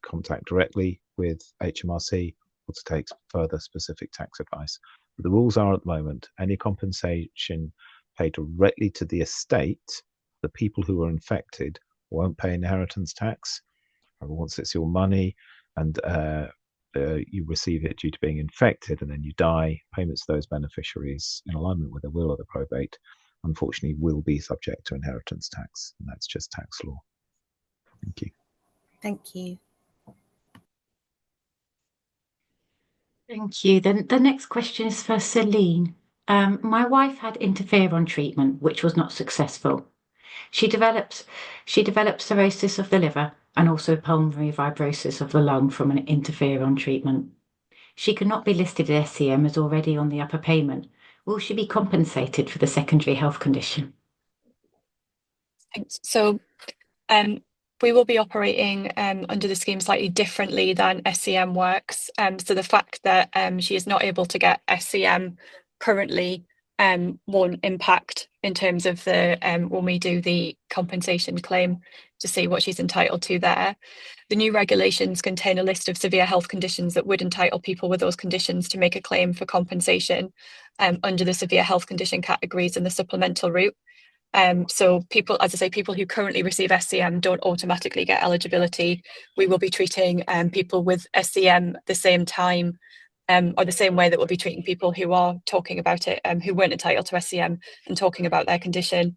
contact directly with HMRC or to take further specific tax advice. But the rules are at the moment, any compensation paid directly to the estate, the people who are infected won't pay inheritance tax. Once it's your money and you receive it due to being infected and then you die, payments to those beneficiaries in alignment with the will or the probate, unfortunately, will be subject to inheritance tax. And that's just tax law. Thank you. Thank you. Thank you. Then the next question is for Celine. My wife had interferon treatment, which was not successful. She developed cirrhosis of the liver and also pulmonary fibrosis of the lung from an interferon treatment. She could not be listed as SCM as already on the upper payment. Will she be compensated for the secondary health condition? Thanks. So we will be operating under the scheme slightly differently than SCM works. So the fact that she is not able to get SCM currently won't impact in terms of the when we do the compensation claim to see what she's entitled to there. The new regulations contain a list of severe health conditions that would entitle people with those conditions to make a claim for compensation under the severe health condition categories in the supplemental route. So people, as I say, people who currently receive SCM don't automatically get eligibility. We will be treating people with SCM the same time or the same way that we'll be treating people who are talking about it, who weren't entitled to SCM and talking about their condition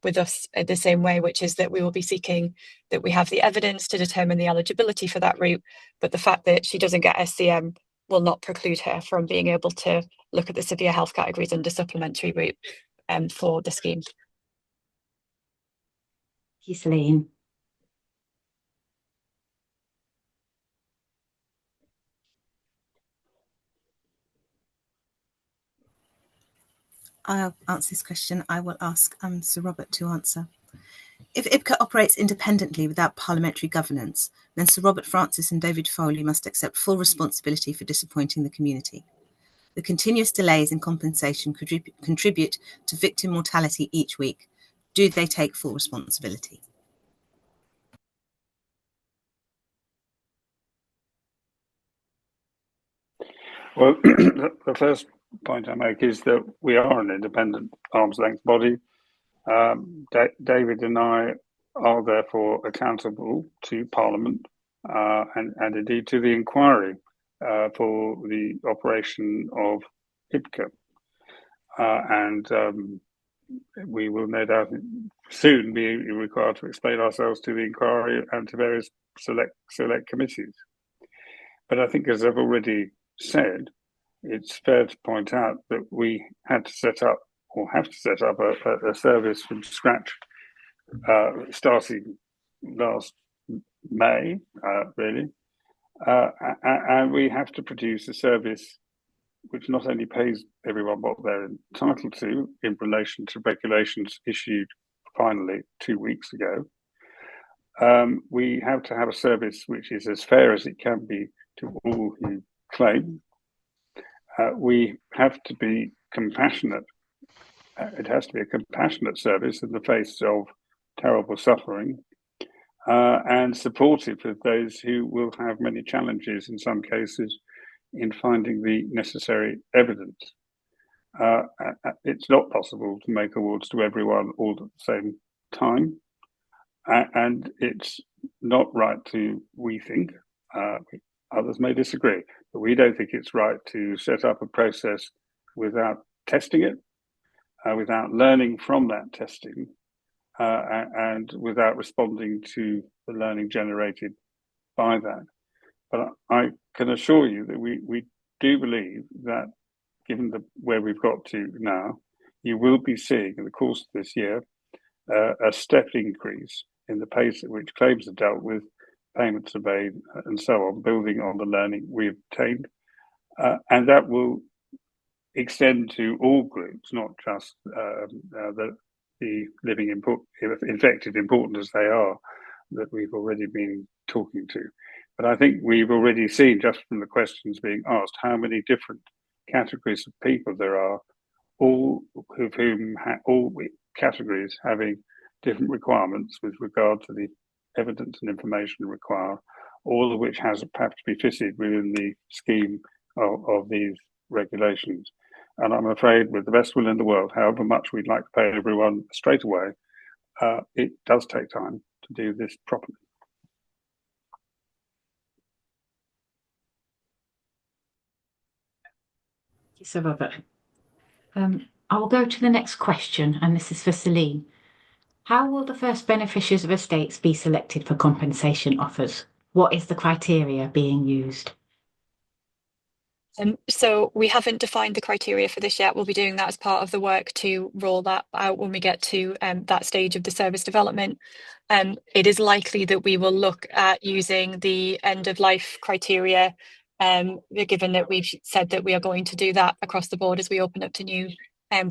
with us the same way, which is that we will be seeking that we have the evidence to determine the eligibility for that route. But the fact that she doesn't get SCM will not preclude her from being able to look at the severe health categories under supplementary route for the scheme. Thank you, Celine. I'll answer this question. I will ask Sir Robert to answer. If IPCA operates independently without parliamentary governance, then Sir Robert Francis and David Foley must accept full responsibility for disappointing the community. The continuous delays in compensation contribute to victim mortality each week. Do they take full responsibility? Well, the first point I make is that we are an independent arm's length body. David and I are therefore accountable to Parliament and indeed to the inquiry for the operation of IPCA. And we will no doubt soon be required to explain ourselves to the inquiry and to various select committees. But I think, as I've already said, it's fair to point out that we had to set up or have to set up a service from scratch starting last May, really. And we have to produce a service which not only pays everyone what they're entitled to in relation to regulations issued finally 2 weeks ago. We have to have a service which is as fair as it can be to all who claim. We have to be compassionate. It has to be a compassionate service in the face of terrible suffering and supportive of those who will have many challenges in some cases in finding the necessary evidence. It's not possible to make awards to everyone all at the same time. And it's not right to, we think, others may disagree, but we don't think it's right to set up a process without testing it, without learning from that testing, and without responding to the learning generated by that. But I can assure you that we do believe that, given where we've got to now, you will be seeing in the course of this year a stepped increase in the pace at which claims are dealt with, payments are made, and so on, building on the learning we've obtained. And that will extend to all groups, not just the living infected, important as they are, that we've already been talking to. But I think we've already seen, just from the questions being asked, how many different categories of people there are, all categories having different requirements with regard to the evidence and information required, all of which have to be fitted within the scheme of these regulations. And I'm afraid, with the best will in the world, however much we'd like to pay everyone straight away, it does take time to do this properly. Thank you, Sir Robert. I will go to the next question, and this is for Celine. How will the first beneficiaries of estates be selected for compensation offers? What is the criteria being used? So we haven't defined the criteria for this yet. We'll be doing that as part of the work to roll that out when we get to that stage of the service development. It is likely that we will look at using the end of life criteria, given that we've said that we are going to do that across the board as we open up to new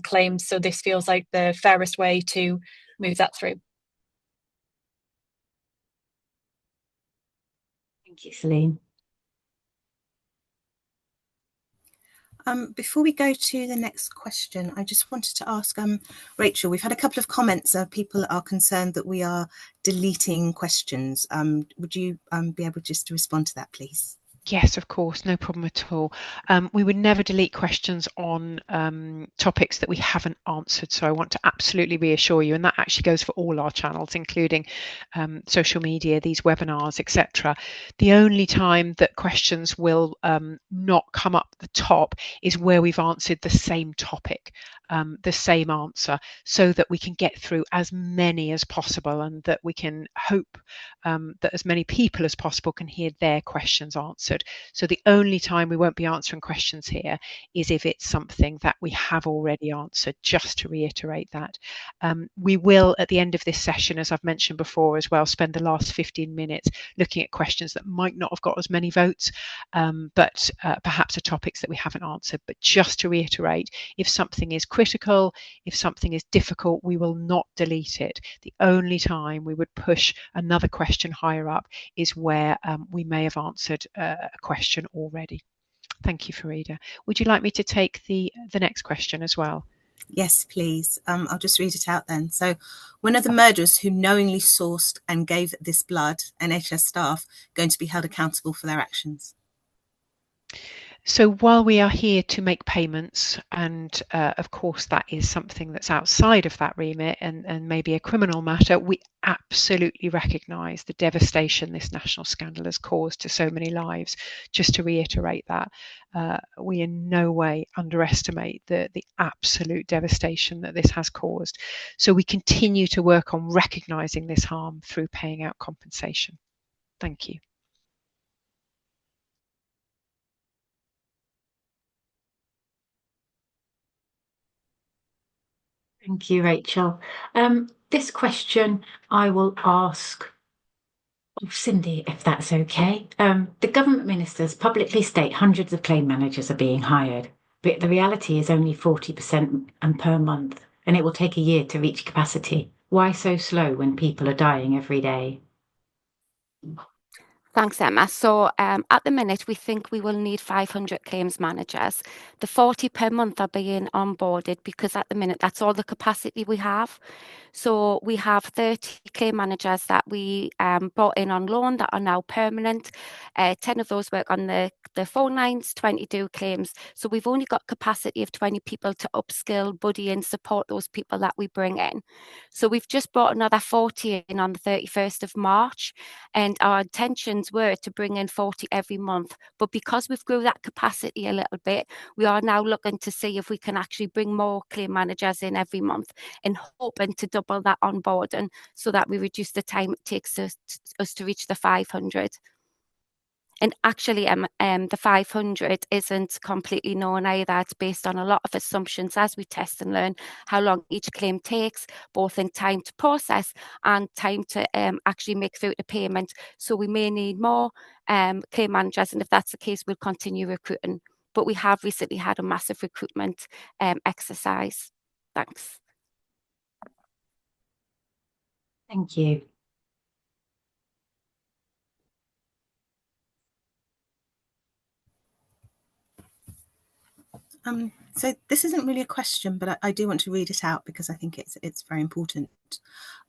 claims. So this feels like the fairest way to move that through. Thank you, Celine. Before we go to the next question, I just wanted to ask Rachel, we've had a couple of comments. People are concerned that we are deleting questions. Would you be able just to respond to that, please? Yes, of course, no problem at all. We would never delete questions on topics that we haven't answered. So I want to absolutely reassure you, and that actually goes for all our channels, including social media, these webinars, etc. The only time that questions will not come up the top is where we've answered the same topic, the same answer, so that we can get through as many as possible, and that we can hope that as many people as possible can hear their questions answered. So the only time we won't be answering questions here is if it's something that we have already answered, just to reiterate that. We will, at the end of this session, as I've mentioned before as well, spend the last 15 minutes looking at questions that might not have got as many votes, but perhaps are topics that we haven't answered. But just to reiterate, if something is critical, if something is difficult, we will not delete it. The only time we would push another question higher up is where we may have answered a question already. Thank you, Farida. Would you like me to take the next question as well? Yes, please. I'll just read it out then. So, when are the murderers who knowingly sourced and gave this blood, NHS staff, going to be held accountable for their actions? So while we are here to make payments, and of course that is something that's outside of that remit and maybe a criminal matter, we absolutely recognise the devastation this national scandal has caused to so many lives. Just to reiterate that, we in no way underestimate the absolute devastation that this has caused. So we continue to work on recognising this harm through paying out compensation. Thank you. Thank you, Rachel. This question I will ask of Cindy, if that's okay. The government ministers publicly state hundreds of claim managers are being hired, but the reality is only 40% and per month, and it will take a year to reach capacity. Why so slow when people are dying every day? Thanks, Emma. So at the minute, we think we will need 500 claims managers. The 40 per month are being onboarded because at the minute, that's all the capacity we have. So we have 30 claim managers that we brought in on loan that are now permanent. 10 of those work on the phone lines, 20 do claims. So we've only got capacity of 20 people to upskill, buddy and support those people that we bring in. So we've just brought another 40 in on the 31st of March, and our intentions were to bring in 40 every month. But because we've grew that capacity a little bit, we are now looking to see if we can actually bring more claim managers in every month and hoping to double that onboarding so that we reduce the time it takes us to reach the 500. And actually, the 500 isn't completely known either. It's based on a lot of assumptions as we test and learn how long each claim takes, both in time to process and time to actually make through the payment. So we may need more claim managers, and if that's the case, we'll continue recruiting. But we have recently had a massive recruitment exercise. Thanks. Thank you. So this isn't really a question, but I do want to read it out because I think it's very important.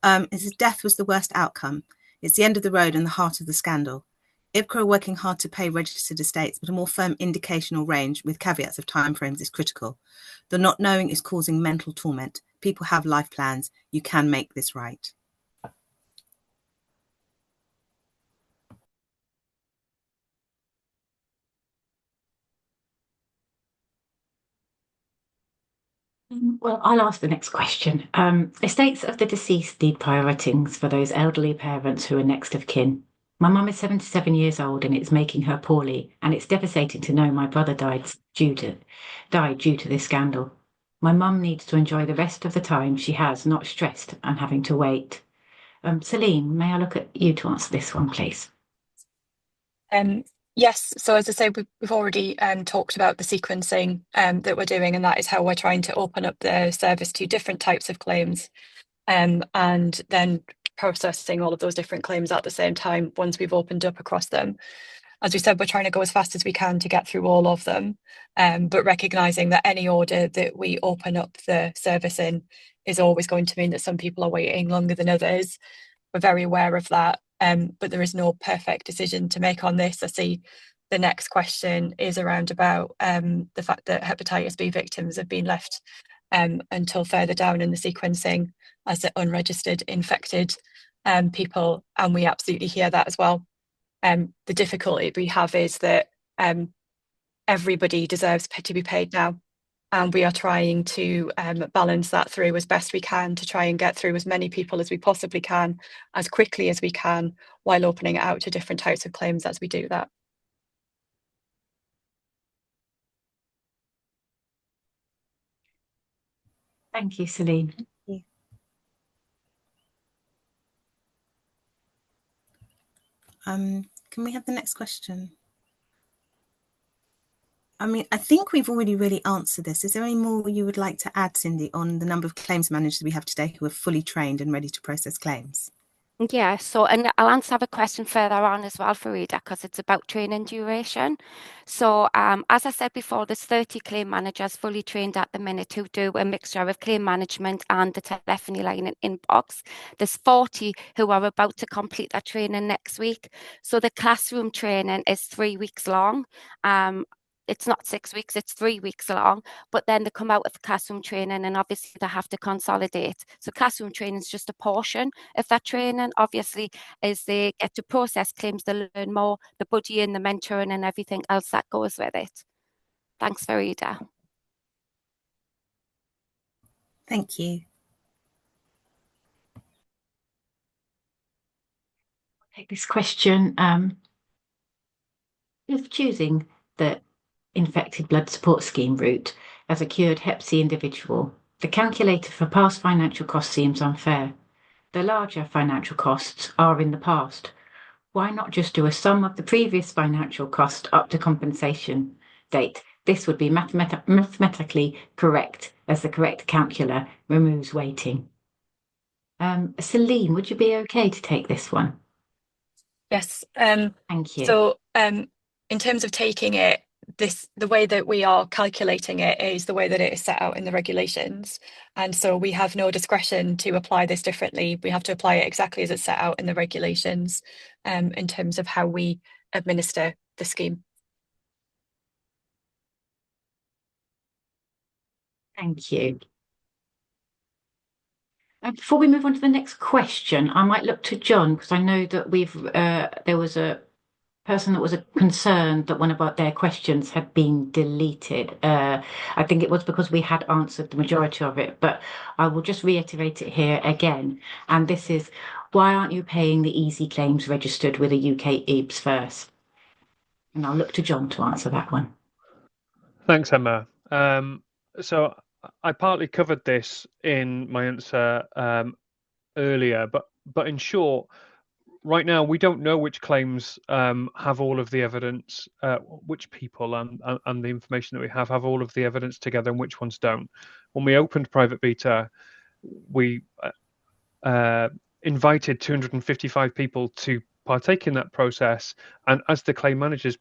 It says, death was the worst outcome. It's the end of the road and the heart of the scandal. IBCRA are working hard to pay registered estates, but a more firm indication or range with caveats of timeframes is critical. The not knowing is causing mental torment. People have life plans. You can make this right. Well, I'll ask the next question. Estates of the deceased need prior writings for those elderly parents who are next of kin. My mum is 77 years old and it's making her poorly, and it's devastating to know my brother died due to this scandal. My mum needs to enjoy the rest of the time she has, not stressed and having to wait. Celine, may I look at you to answer this one, please? Yes, so as I say, we've already talked about the sequencing that we're doing, and that is how we're trying to open up the service to different types of claims, and then processing all of those different claims at the same time once we've opened up across them. As we said, we're trying to go as fast as we can to get through all of them, but recognising that any order that we open up the service in is always going to mean that some people are waiting longer than others. We're very aware of that. But there is no perfect decision to make on this. I see the next question is around about the fact that hepatitis B victims have been left until further down in the sequencing as the unregistered infected people, and we absolutely hear that as well. The difficulty we have is that everybody deserves to be paid now, and we are trying to balance that through as best we can to try and get through as many people as we possibly can, as quickly as we can, while opening it out to different types of claims as we do that. Thank you, Celine. Thank you. Can we have the next question? I mean, I think we've already really answered this. Is there any more you would like to add, Cindy, on the number of claims managers we have today who are fully trained and ready to process claims? Yeah, so, and I'll answer a question further on as well, Farida, because it's about training duration. So, as I said before, there's 30 claim managers fully trained at the minute who do a mixture of claim management and the telephony line and inbox. There's 40 who are about to complete their training next week. So the classroom training is 3 weeks long. It's not 6 weeks, it's 3 weeks long, but then they come out of classroom training and obviously they have to consolidate. So classroom training is just a portion of that training. Obviously, as they get to process claims, they learn more, the buddying, the mentoring and everything else that goes with it. Thanks, Farida. Thank you. I'll take this question. If choosing the infected blood support scheme route as a cured Hep C individual, the calculator for past financial costs seems unfair. The larger financial costs are in the past. Why not just do a sum of the previous financial cost up to compensation date? This would be mathematically correct, as the correct calculator removes waiting. Celine, would you be okay to take this one? Yes. Thank you. So in terms of taking it, the way that we are calculating it is the way that it is set out in the regulations, and so we have no discretion to apply this differently. We have to apply it exactly as it's set out in the regulations in terms of how we administer the scheme. Thank you. Before we move on to the next question, I might look to John, because I know that there was a person that was concerned that one of their questions had been deleted. I think it was because we had answered the majority of it, but I will just reiterate it here again. And this is, why aren't you paying the easy claims registered with a UK EBS first? And I'll look to John to answer that one. Thanks, Emma. So I partly covered this in my answer earlier, but in short, right now, we don't know which claims have all of the evidence, which people and the information that we have all of the evidence together and which ones don't. When we opened Private Beta, we invited 255 people to partake in that process, and as the claim managers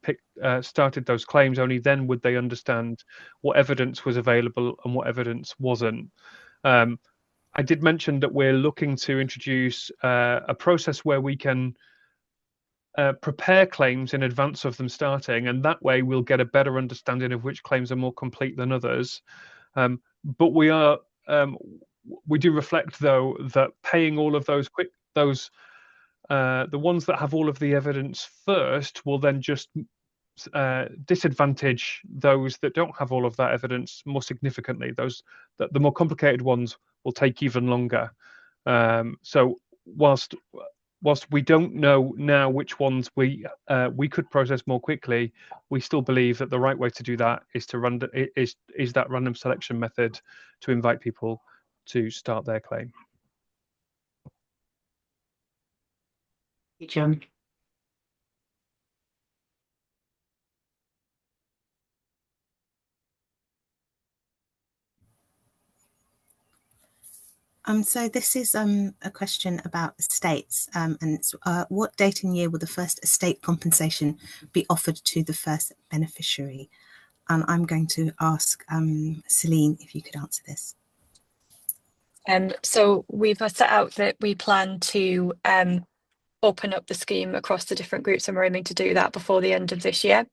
started those claims, only then would they understand what evidence was available and what evidence wasn't. I did mention that we're looking to introduce a process where we can prepare claims in advance of them starting, and that way we'll get a better understanding of which claims are more complete than others. But we do reflect, though, that paying all of those the ones that have all of the evidence first will then just disadvantage those that don't have all of that evidence more significantly. The more complicated ones will take even longer. So whilst we don't know now which ones we could process more quickly, we still believe that the right way to do that is that random selection method to invite people to start their claim. Thank you, John. So this is a question about estates, and it's what date and year will the first estate compensation be offered to the first beneficiary? And I'm going to ask Celine if you could answer this. So we've set out that we plan to open up the scheme across the different groups, and we're aiming to do that before the end of this year.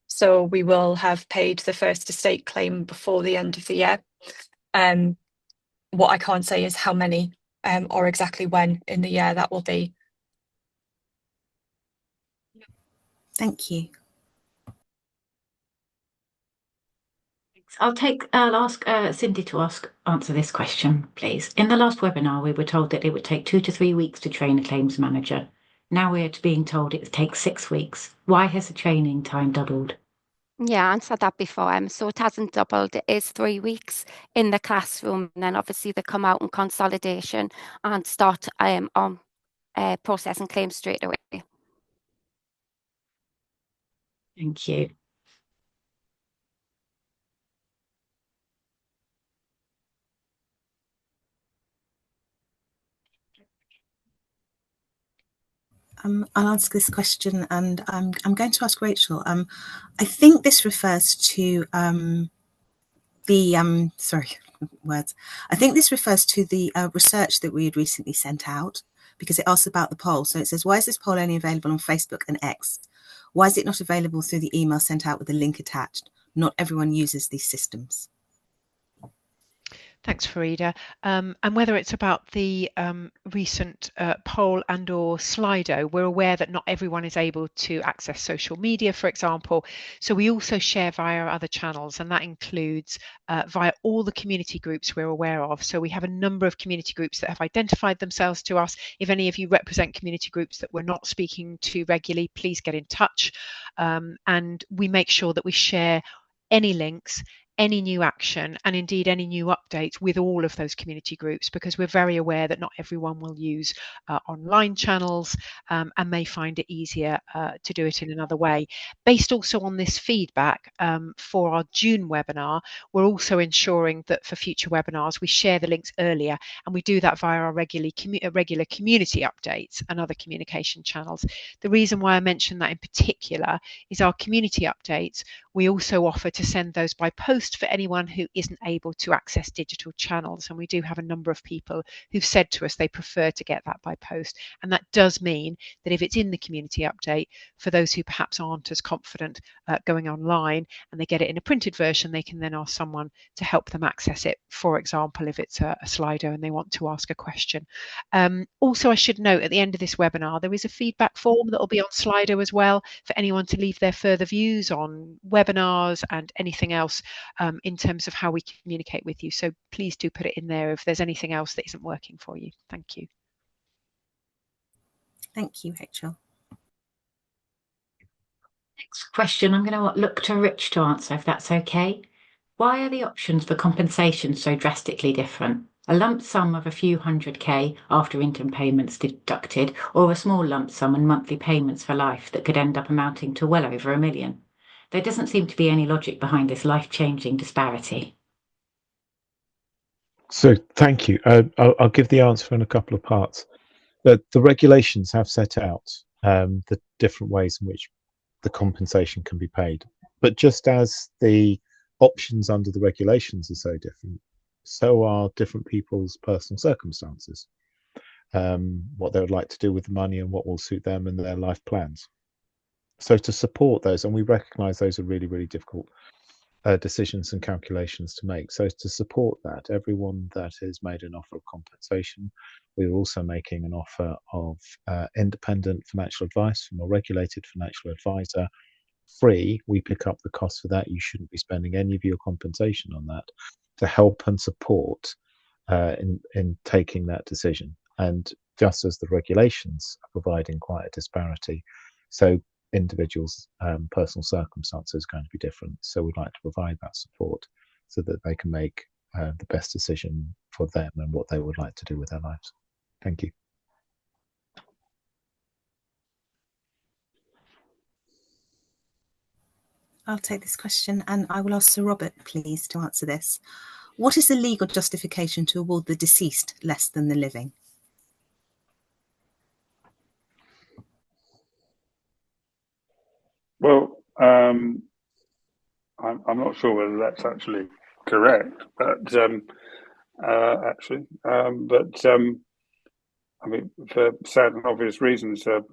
So we will have paid the first estate claim before the end of the year. What I can't say is how many or exactly when in the year that will be. Thank you. I'll ask Cindy to answer this question, please. In the last webinar, we were told that it would take 2 to 3 weeks to train a claims manager. Now we're being told it takes 6 weeks. Why has the training time doubled? Yeah, I answered that before. So it hasn't doubled. It is 3 weeks in the classroom, and then obviously they come out in consolidation and start on processing claims straight away. Thank you. I'll answer this question, and I'm going to ask Rachel. I think this refers to I think this refers to the research that we had recently sent out, because it asks about the poll. So it says, why is this poll only available on Facebook and X? Why is it not available through the email sent out with a link attached? Not everyone uses these systems. Thanks, Farida. And whether it's about the recent poll and or Slido, we're aware that not everyone is able to access social media, for example. So we also share via other channels, and that includes via all the community groups we're aware of. So we have a number of community groups that have identified themselves to us. If any of you represent community groups that we're not speaking to regularly, please get in touch. And we make sure that we share any links, any new action, and indeed any new updates with all of those community groups, because we're very aware that not everyone will use online channels and may find it easier to do it in another way. Based also on this feedback for our June webinar, we're also ensuring that for future webinars we share the links earlier, and we do that via our regular community updates and other communication channels. The reason why I mention that in particular is our community updates, we also offer to send those by post for anyone who isn't able to access digital channels, and we do have a number of people who've said to us they prefer to get that by post. And that does mean that if it's in the community update, for those who perhaps aren't as confident going online and they get it in a printed version, they can then ask someone to help them access it, for example if it's a Slido and they want to ask a question. Also, I should note at the end of this webinar there is a feedback form that will be on Slido as well for anyone to leave their further views on webinars and anything else in terms of how we communicate with you. So please do put it in there if there's anything else that isn't working for you. Thank you. Thank you, Rachel. Next question, I'm going to look to Rich to answer, if that's okay. Why are the options for compensation so drastically different? A lump sum of a few £100K after interim payments deducted, or a small lump sum and monthly payments for life that could end up amounting to well over £1 million? There doesn't seem to be any logic behind this life-changing disparity. So thank you. I'll give the answer in a couple of parts. The regulations have set out the different ways in which the compensation can be paid. But just as the options under the regulations are so different, so are different people's personal circumstances, what they would like to do with the money and what will suit them and their life plans. So to support those, and we recognise those are really, really difficult decisions and calculations to make. So to support that, everyone that has made an offer of compensation, we're also making an offer of independent financial advice from a regulated financial advisor, free. We pick up the cost for that. You shouldn't be spending any of your compensation on that, to help and support in taking that decision. And just as the regulations are providing quite a disparity, so individuals' personal circumstances are going to be different. So we'd like to provide that support so that they can make the best decision for them and what they would like to do with their lives. Thank you. I'll take this question, and I will ask Sir Robert, please, to answer this. What is the legal justification to award the deceased less than the living? Well, I'm not sure whether that's actually correct, but I mean, for sad and obvious reasons, a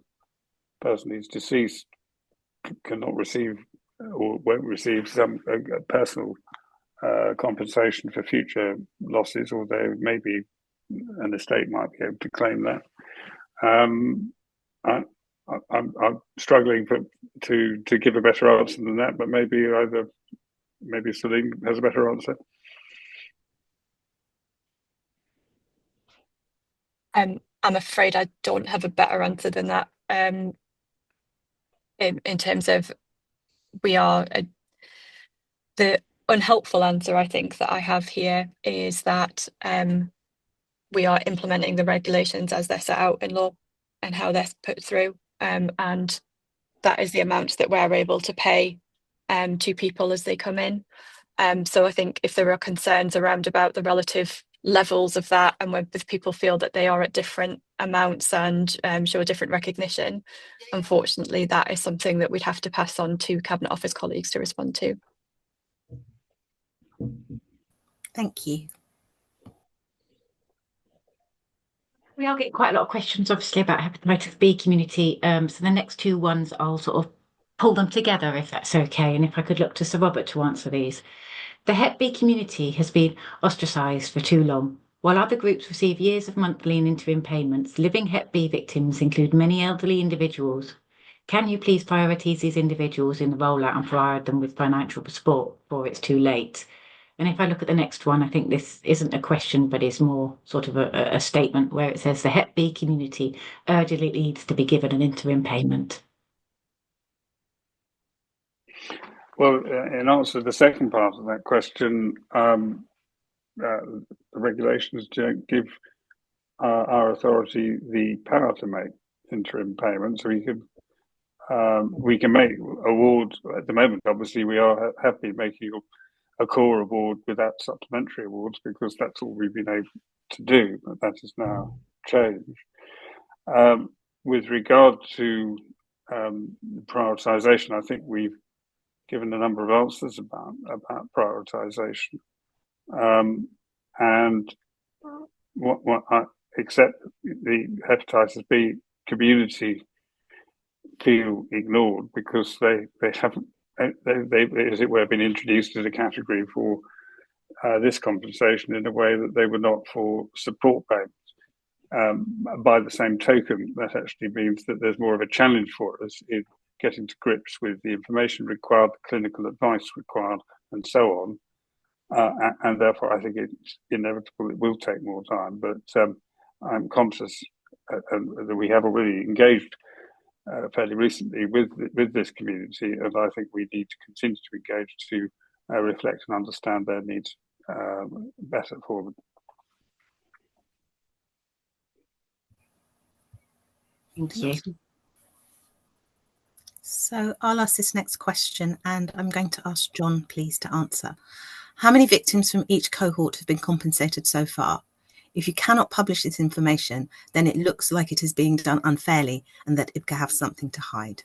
person who's deceased cannot receive or won't receive some personal compensation for future losses, although maybe an estate might be able to claim that. I'm struggling to give a better answer than that, but maybe Salim has a better answer. I'm afraid I don't have a better answer than that. In terms of the unhelpful answer I think that I have here is that we are implementing the regulations as they're set out in law and how they're put through, and that is the amount that we're able to pay to people as they come in. So I think if there are concerns around about the relative levels of that, and when people feel that they are at different amounts and show a different recognition, unfortunately that is something that we'd have to pass on to Cabinet Office colleagues to respond to. Thank you. We are getting quite a lot of questions, obviously, about hepatitis B community. So the next two ones, I'll sort of pull them together, if that's okay. And if I could look to Sir Robert to answer these. The Hep B community has been ostracised for too long. While other groups receive years of monthly and interim payments, living Hep B victims include many elderly individuals. Can you please prioritise these individuals in the rollout and provide them with financial support before it's too late? And if I look at the next one, I think this isn't a question, but is more sort of a statement where it says the Hep B community urgently needs to be given an interim payment. Well, in answer to the second part of that question, the regulations don't give our authority the power to make interim payments. We can make awards at the moment. Obviously, we have been making a core award without supplementary awards because that's all we've been able to do, but that has now changed. With regard to prioritisation, I think we've given a number of answers about prioritisation, and what I accept the hepatitis B community feel ignored because they haven't. They, as it were, been introduced as a category for this compensation in a way that they were not for support payments. By the same token, that actually means that there's more of a challenge for us in getting to grips with the information required, the clinical advice required, and so on. And therefore, I think it's inevitable it will take more time. But I'm conscious that we have already engaged fairly recently with this community, and I think we need to continue to engage to reflect and understand their needs better for them. Thank you. So I'll ask this next question, and I'm going to ask John, please, to answer. How many victims from each cohort have been compensated so far? If you cannot publish this information, then it looks like it is being done unfairly and that IBCA have something to hide.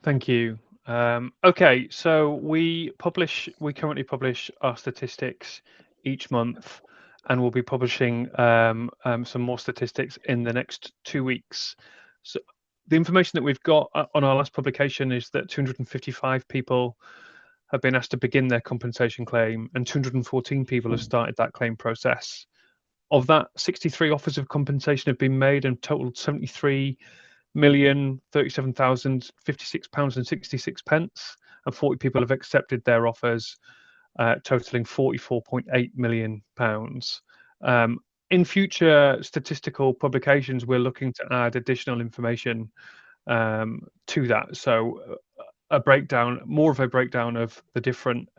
Thank you. Okay, so we currently publish our statistics each month, and we'll be publishing some more statistics in the next 2 weeks. So the information that we've got on our last publication is that 255 people have been asked to begin their compensation claim, and 214 people have started that claim process. Of that, 63 offers of compensation have been made and totaled £73,037,056.66, and 40 people have accepted their offers, totaling £44.8 million. In future statistical publications, we're looking to add additional information to that. So more of a breakdown of the different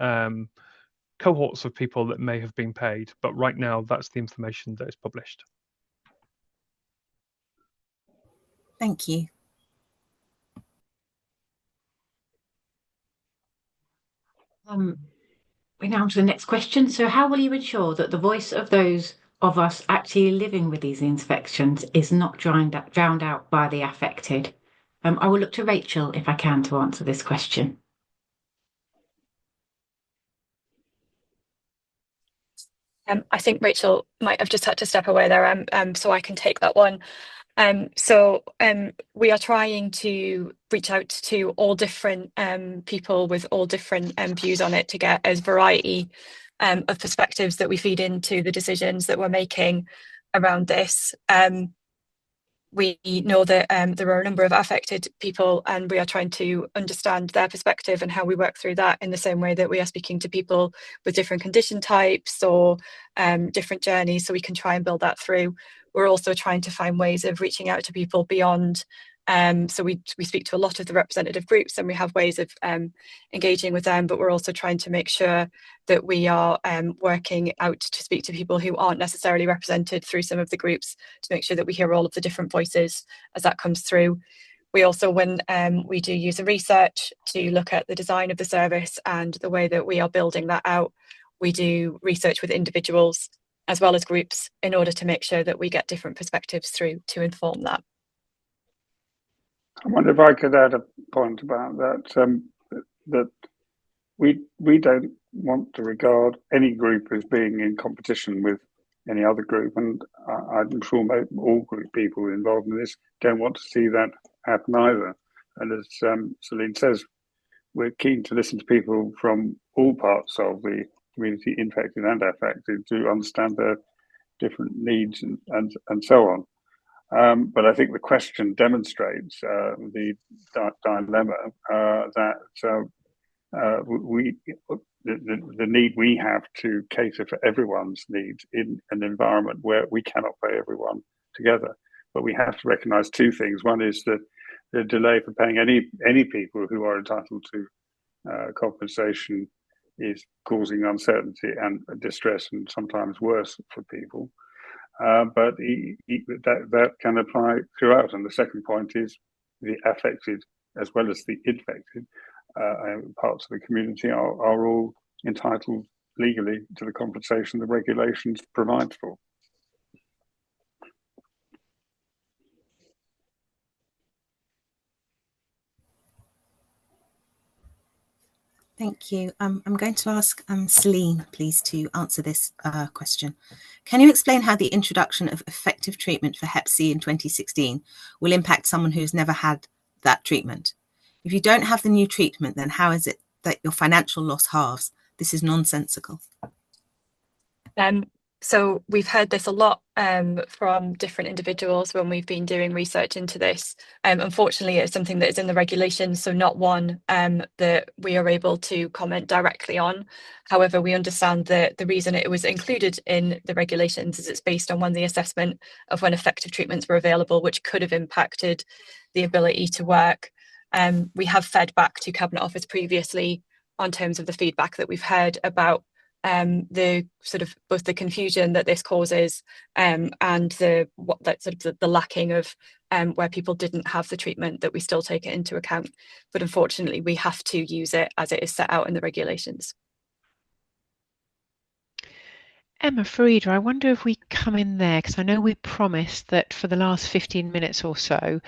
cohorts of people that may have been paid. But right now, that's the information that is published. Thank you. We're now on to the next question. So how will you ensure that the voice of those of us actually living with these infections is not drowned out by the affected? I will look to Rachel, if I can, to answer this question. I think Rachel might have just had to step away there, so I can take that one. We are trying to reach out to all different people with all different views on it to get a variety of perspectives that we feed into the decisions that we're making around this. We know that there are a number of affected people, and we are trying to understand their perspective and how we work through that in the same way that we are speaking to people with different condition types or different journeys, so we can try and build that through. We're also trying to find ways of reaching out to people beyond. So we speak to a lot of the representative groups, and we have ways of engaging with them, but we're also trying to make sure that we are working out to speak to people who aren't necessarily represented through some of the groups, to make sure that we hear all of the different voices as that comes through. We also, when we do user research to look at the design of the service and the way that we are building that out, we do research with individuals as well as groups in order to make sure that we get different perspectives through to inform that. I wonder if I could add a point about that, that we don't want to regard any group as being in competition with any other group, and I'm sure all group people involved in this don't want to see that happen either. And as Celine says, we're keen to listen to people from all parts of the community, infected and affected, to understand their different needs and so on. But I think the question demonstrates the dilemma that the need we have to cater for everyone's needs in an environment where we cannot pay everyone together. But we have to recognise two things. One is that the delay for paying any people who are entitled to compensation is causing uncertainty and distress, and sometimes worse for people. But that can apply throughout. And the second point is the affected as well as the infected parts of the community are all entitled legally to the compensation the regulations provide for. Thank you. I'm going to ask Celine, please, to answer this question. Can you explain how the introduction of effective treatment for Hep C in 2016 will impact someone who has never had that treatment? If you don't have the new treatment, then how is it that your financial loss halves? This is nonsensical. So we've heard this a lot from different individuals when we've been doing research into this. Unfortunately, it's something that is in the regulations, so not one that we are able to comment directly on. However, we understand that the reason it was included in the regulations is it's based on the assessment of when effective treatments were available, which could have impacted the ability to work. We have fed back to Cabinet Office previously on terms of the feedback that we've heard about the sort of both the confusion that this causes and the lacking of where people didn't have the treatment, that we still take it into account. But unfortunately, we have to use it as it is set out in the regulations. Emma Frida, I wonder if we come in there, because I know we promised that for the last 15 minutes or so,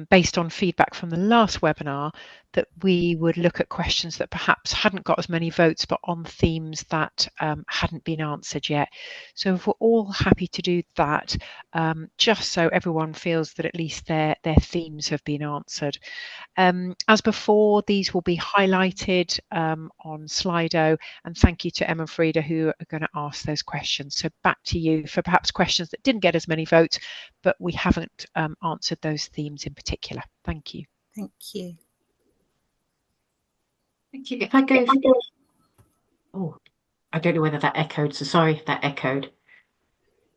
based on feedback from the last webinar, that we would look at questions that perhaps hadn't got as many votes, but on themes that hadn't been answered yet. So if we're all happy to do that, just so everyone feels that at least their themes have been answered. As before, these will be highlighted on Slido, and thank you to Emma and Frida who are going to ask those questions. So back to you for perhaps questions that didn't get as many votes, but we haven't answered those themes in particular. Thank you. Thank you. Thank you. If I go, oh, I don't know whether that echoed, so sorry if that echoed.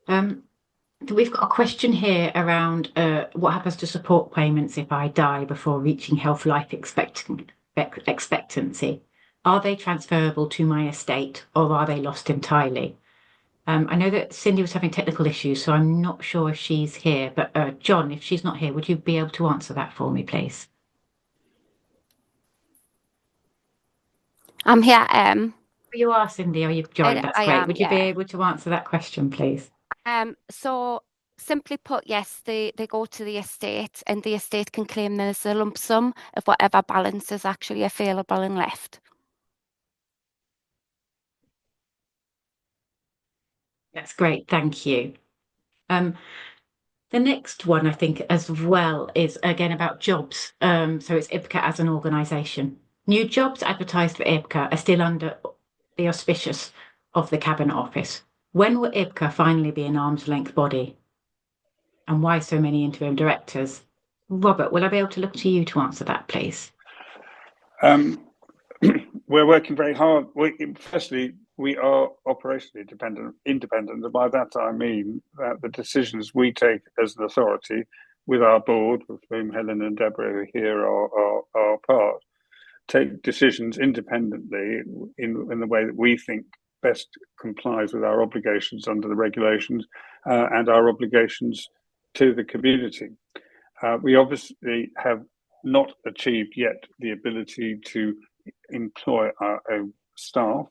We've got a question here around what happens to support payments if I die before reaching health life expectancy. Are they transferable to my estate, or are they lost entirely? I know that Cindy was having technical issues, so I'm not sure if she's here, but John, if she's not here, would you be able to answer that for me, please? I'm here. You are, Cindy, or you've joined, that's great. Would you be able to answer that question, please? So simply put, yes, they go to the estate, and the estate can claim there's a lump sum of whatever balance is actually available and left. That's great, thank you. The next one, I think, as well, is again about jobs. So it's IBCA as an organisation. New jobs advertised for IBCA are still under the auspices of the Cabinet Office. When will IBCA finally be an arm's length body? And why so many interim directors? Robert, will I be able to look to you to answer that, please? We're working very hard. Firstly, we are operationally independent, and by that I mean that the decisions we take as an authority with our board, with whom Helen and Deborah here are part, take decisions independently in the way that we think best complies with our obligations under the regulations and our obligations to the community. We obviously have not achieved yet the ability to employ our own staff,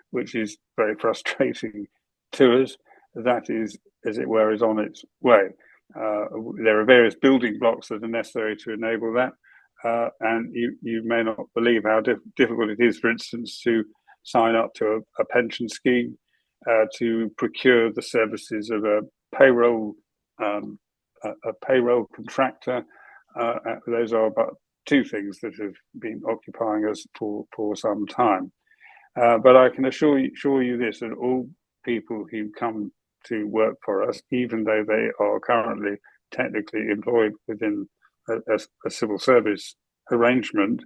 which is very frustrating to us. That is, as it were, is on its way. There are various building blocks that are necessary to enable that. And you may not believe how difficult it is, for instance, to sign up to a pension scheme, to procure the services of a payroll contractor. Those are about two things that have been occupying us for some time. But I can assure you this, that all people who come to work for us, even though they are currently technically employed within a civil service arrangement,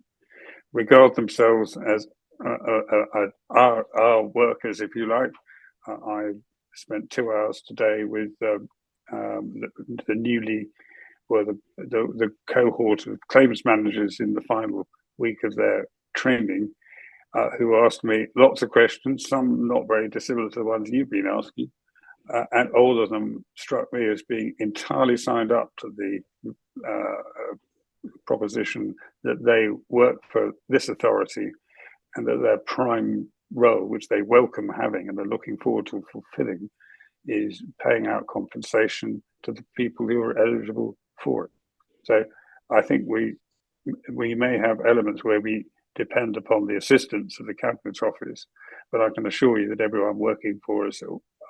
regard themselves as our workers, if you like. I spent 2 hours today with the cohort of claims managers in the final week of their training, who asked me lots of questions, some not very dissimilar to the ones you've been asking, and all of them struck me as being entirely signed up to the proposition that they work for this authority, and that their prime role, which they welcome having and are looking forward to fulfilling, is paying out compensation to the people who are eligible for it. So I think we may have elements where we depend upon the assistance of the Cabinet Office, but I can assure you that everyone working for us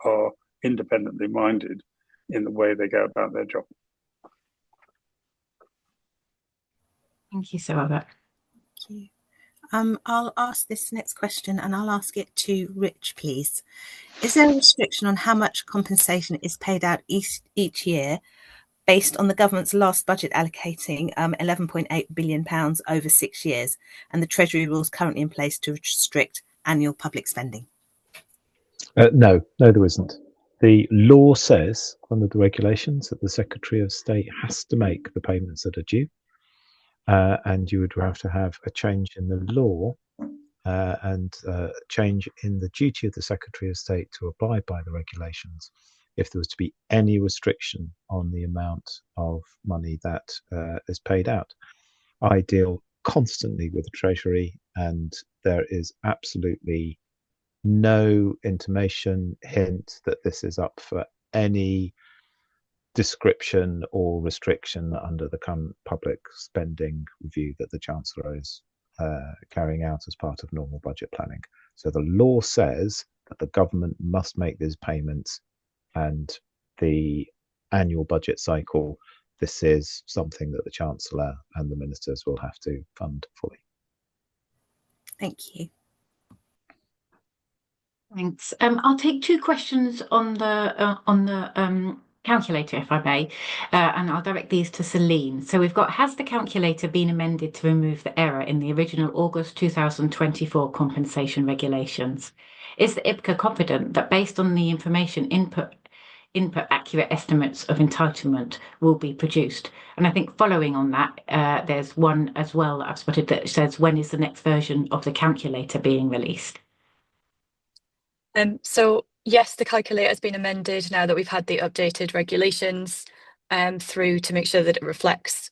are independently minded in the way they go about their job. Thank you, Sir Robert. Thank you. I'll ask this next question, and I'll ask it to Rich, please. Is there a restriction on how much compensation is paid out each year based on the government's last budget allocating £11.8 billion over 6 years, and the Treasury rules currently in place to restrict annual public spending? No, there isn't. The law says, under the regulations, that the Secretary of State has to make the payments that are due. And you would have to have a change in the law and change in the duty of the Secretary of State to abide by the regulations if there was to be any restriction on the amount of money that is paid out. I deal constantly with the Treasury, and there is absolutely no intimation, hint that this is up for any description or restriction under the current public spending review that the Chancellor is carrying out as part of normal budget planning. So the law says that the government must make these payments, and the annual budget cycle, this is something that the Chancellor and the ministers will have to fund fully. Thank you. Thanks. I'll take two questions on the calculator, if I may, and I'll direct these to Celine. So we've got, has the calculator been amended to remove the error in the original August 2024 compensation regulations? Is the IPCA confident that based on the information input accurate estimates of entitlement will be produced? And I think following on that, there's one as well that I've spotted that says, when is the next version of the calculator being released? So yes, the calculator has been amended now that we've had the updated regulations through to make sure that it reflects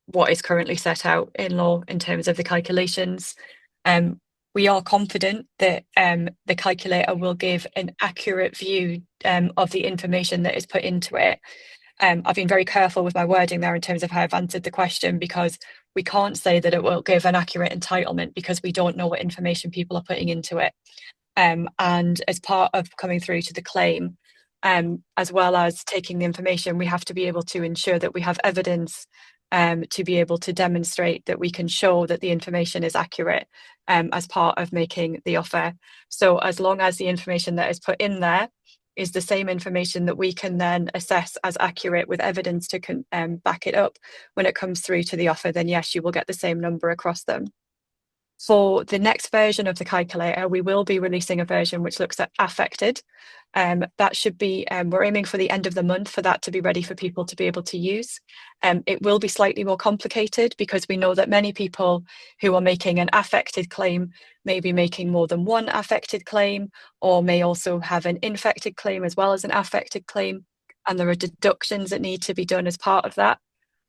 what is currently set out in law in terms of the calculations. We are confident that the calculator will give an accurate view of the information that is put into it. I've been very careful with my wording there in terms of how I've answered the question, because we can't say that it will give an accurate entitlement because we don't know what information people are putting into it. And as part of coming through to the claim, as well as taking the information, we have to be able to ensure that we have evidence to be able to demonstrate that we can show that the information is accurate as part of making the offer. So as long as the information that is put in there is the same information that we can then assess as accurate with evidence to back it up when it comes through to the offer, then yes, you will get the same number across them. For the next version of the calculator, we will be releasing a version which looks at affected. That should be, we're aiming for the end of the month for that to be ready for people to be able to use. It will be slightly more complicated because we know that many people who are making an affected claim may be making more than one affected claim, or may also have an infected claim as well as an affected claim. And there are deductions that need to be done as part of that.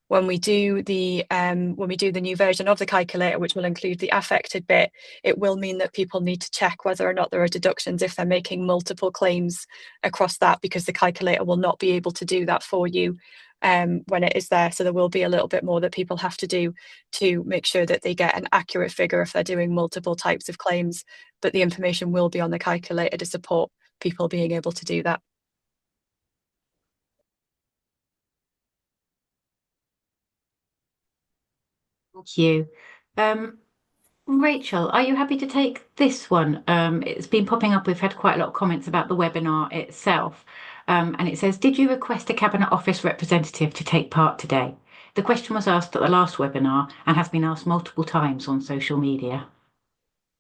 When we do the new version of the calculator, which will include the affected bit, it will mean that people need to check whether or not there are deductions if they're making multiple claims across that, because the calculator will not be able to do that for you when it is there. So there will be a little bit more that people have to do to make sure that they get an accurate figure if they're doing multiple types of claims, but the information will be on the calculator to support people being able to do that. Thank you. Rachel, are you happy to take this one? It's been popping up. We've had quite a lot of comments about the webinar itself. And it says, did you request a Cabinet Office representative to take part today? The question was asked at the last webinar and has been asked multiple times on social media.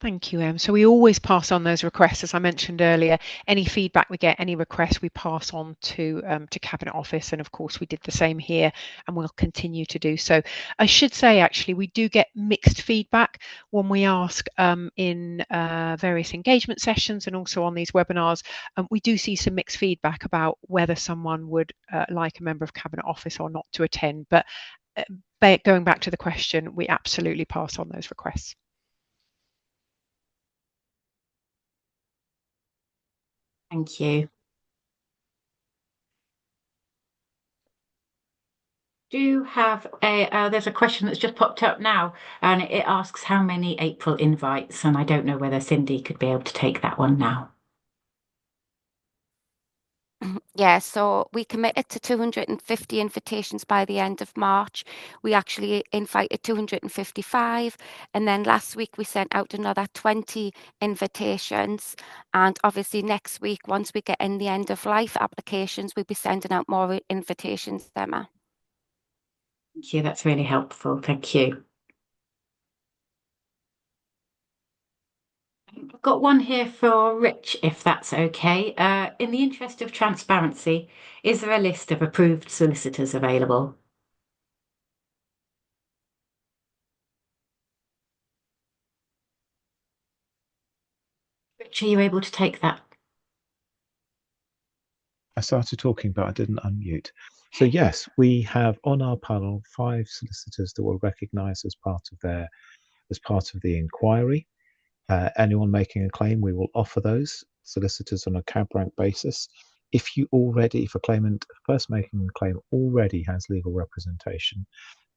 Thank you, Em. So we always pass on those requests, as I mentioned earlier. Any feedback we get, any requests, we pass on to Cabinet Office, and of course we did the same here, and we'll continue to do so. I should say, actually, we do get mixed feedback when we ask in various engagement sessions and also on these webinars. We do see some mixed feedback about whether someone would like a member of Cabinet Office or not to attend. But going back to the question, we absolutely pass on those requests. Thank you. There's a question that's just popped up now, and it asks how many April invites, and I don't know whether Cindy could be able to take that one now. Yeah, so we committed to 250 invitations by the end of March. We actually invited 255, and then last week we sent out another 20 invitations. And obviously next week, once we get in the end of life applications, we'll be sending out more invitations, Emma. Thank you, that's really helpful. Thank you. I've got one here for Rich, if that's okay. In the interest of transparency, is there a list of approved solicitors available? Rich, are you able to take that? I started talking, but I didn't unmute. So yes, we have on our panel 5 solicitors that were recognised as part of the inquiry. Anyone making a claim, we will offer those solicitors on a cab rank basis. If a claimant, a person making a claim already has legal representation,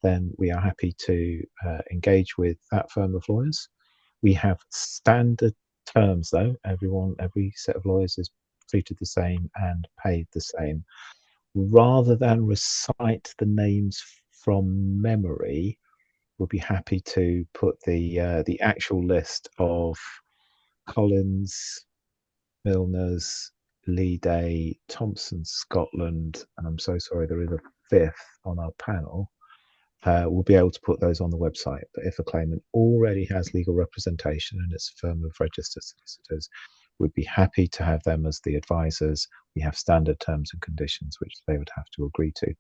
then we are happy to engage with that firm of lawyers. We have standard terms though. Every set of lawyers is treated the same and paid the same. Rather than recite the names from memory, we'll be happy to put the actual list of Collins, Milners, Lee Day, Thompson, Scotland, and I'm so sorry there is a fifth on our panel. We'll be able to put those on the website. But if a claimant already has legal representation and it's a firm of registered solicitors, we'd be happy to have them as the advisors. We have standard terms and conditions which they would have to agree to.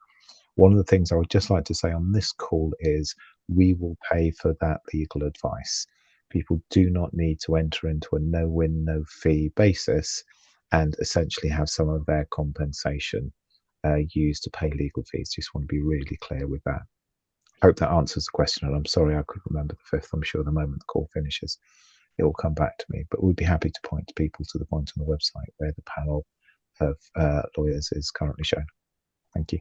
One of the things I would just like to say on this call is we will pay for that legal advice. People do not need to enter into a no-win, no-fee basis and essentially have some of their compensation used to pay legal fees. Just want to be really clear with that. I hope that answers the question, and I'm sorry I couldn't remember the fifth. I'm sure the moment the call finishes, it will come back to me, but we'd be happy to point people to the point on the website where the panel of lawyers is currently shown. Thank you.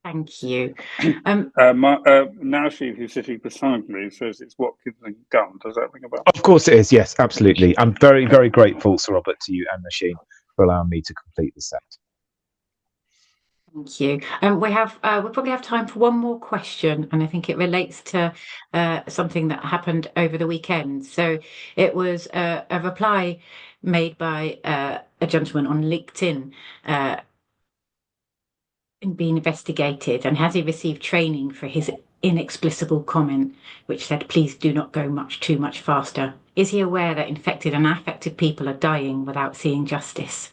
Thank you. Naoshid, who's sitting beside me, says it's Watkins and Gunn. Does that ring a bell? Of course it is, yes, absolutely. I'm very, very grateful, Sir Robert, to you and Naoshid for allowing me to complete the set. Thank you. We probably have time for one more question, and I think it relates to something that happened over the weekend. So it was a reply made by a gentleman on LinkedIn being investigated, and has he received training for his inexplicable comment which said, please do not go too much faster? Is he aware that infected and affected people are dying without seeing justice?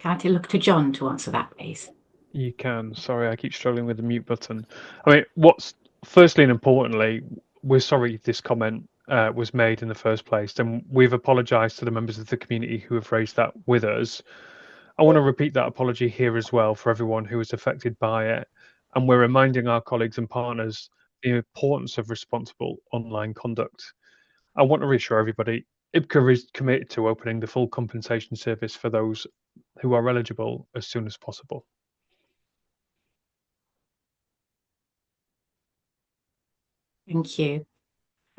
Can I look to John to answer that, please? You can. Sorry, I keep struggling with the mute button. I mean, what's firstly and importantly, we're sorry this comment was made in the first place, and we've apologised to the members of the community who have raised that with us. I want to repeat that apology here as well for everyone who was affected by it, and we're reminding our colleagues and partners the importance of responsible online conduct. I want to reassure everybody, IBCA is committed to opening the full compensation service for those who are eligible as soon as possible. Thank you.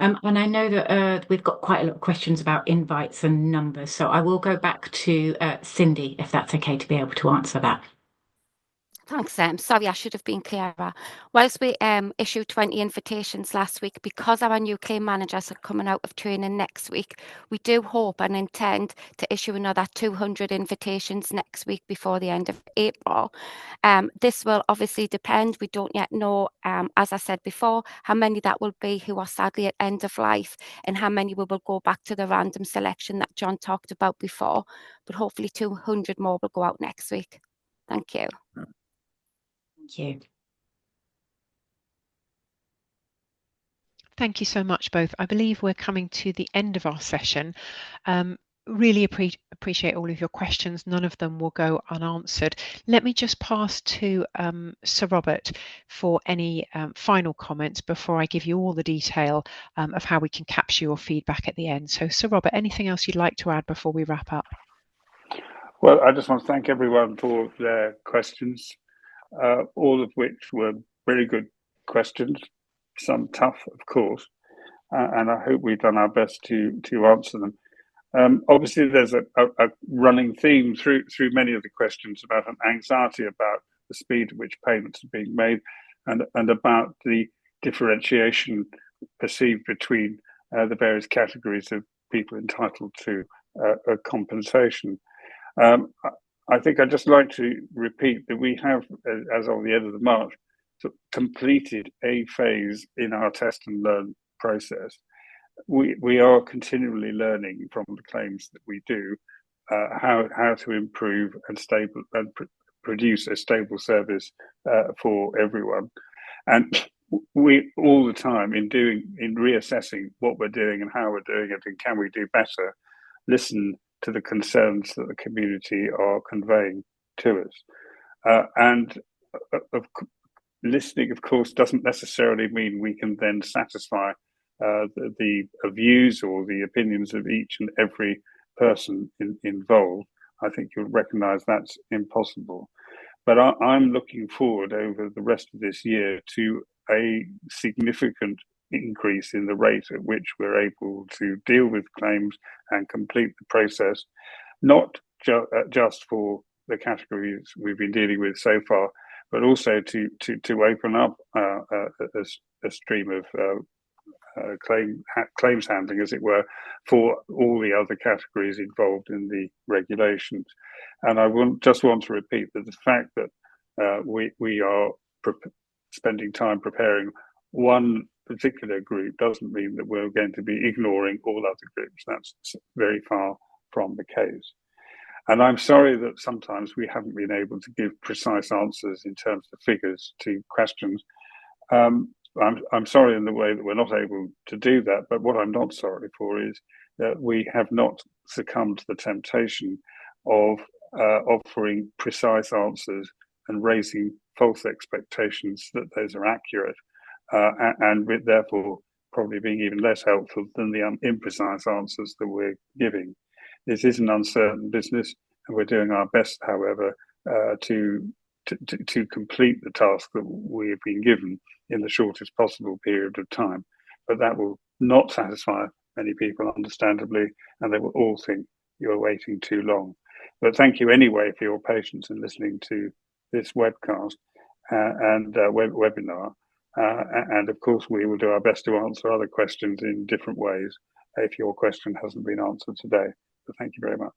And I know that we've got quite a lot of questions about invites and numbers, so I will go back to Cindy, if that's okay, to be able to answer that. Thanks, sorry, I should have been clearer. Whilst we issued 20 invitations last week, because our new claim managers are coming out of training next week, we do hope and intend to issue another 200 invitations next week before the end of April. This will obviously depend. We don't yet know, as I said before, how many that will be who are sadly at end of life, and how many we will go back to the random selection that John talked about before. But hopefully 200 more will go out next week. Thank you. Thank you. Thank you so much, both. I believe we're coming to the end of our session. Really appreciate all of your questions. None of them will go unanswered. Let me just pass to Sir Robert for any final comments before I give you all the detail of how we can capture your feedback at the end. So, Sir Robert, anything else you'd like to add before we wrap up? Well, I just want to thank everyone for their questions. All of which were really good questions, some tough, of course, and I hope we've done our best to answer them. Obviously, there's a running theme through many of the questions about an anxiety about the speed at which payments are being made, and about the differentiation perceived between the various categories of people entitled to a compensation. I think I'd just like to repeat that we have, as of the end of the March, completed a phase in our test and learn process. We are continually learning from the claims that we do how to improve and produce a stable service for everyone. And we all the time in reassessing what we're doing and how we're doing it and can we do better, listen to the concerns that the community are conveying to us. Listening, of course, doesn't necessarily mean we can then satisfy the views or the opinions of each and every person involved, I think you'll recognise that's impossible. But I'm looking forward over the rest of this year to a significant increase in the rate at which we're able to deal with claims and complete the process, not just for the categories we've been dealing with so far, but also to open up a stream of claims handling, as it were, for all the other categories involved in the regulations. And I just want to repeat that the fact that we are spending time preparing one particular group doesn't mean that we're going to be ignoring all other groups. That's very far from the case. And I'm sorry that sometimes we haven't been able to give precise answers in terms of figures to questions. I'm sorry in the way that we're not able to do that, but what I'm not sorry for is that we have not succumbed to the temptation of offering precise answers and raising false expectations that those are accurate, and with therefore probably being even less helpful than the imprecise answers that we're giving. This is an uncertain business, and we're doing our best, however, to complete the task that we have been given in the shortest possible period of time. But that will not satisfy many people, understandably, and they will all think you're waiting too long. But thank you anyway for your patience in listening to this webcast and webinar. And of course, we will do our best to answer other questions in different ways if your question hasn't been answered today. So thank you very much.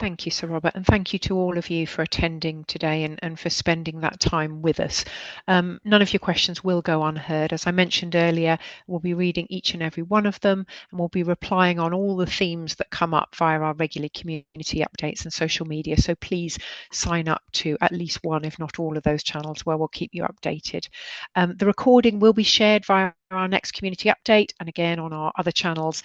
Thank you, Sir Robert, and thank you to all of you for attending today and for spending that time with us. None of your questions will go unheard. As I mentioned earlier, we'll be reading each and every one of them, and we'll be replying on all the themes that come up via our regular community updates and social media. So please sign up to at least one, if not all of those channels, where we'll keep you updated. The recording will be shared via our next community update and again on our other channels.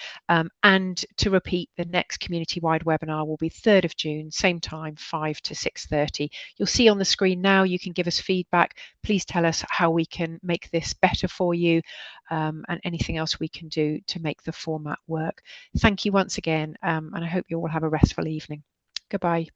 And to repeat, the next community-wide webinar will be 3rd of June, same time, 5 to 6:30. You'll see on the screen now, you can give us feedback. Please tell us how we can make this better for you, and anything else we can do to make the format work. Thank you once again, and I hope you all have a restful evening. Goodbye.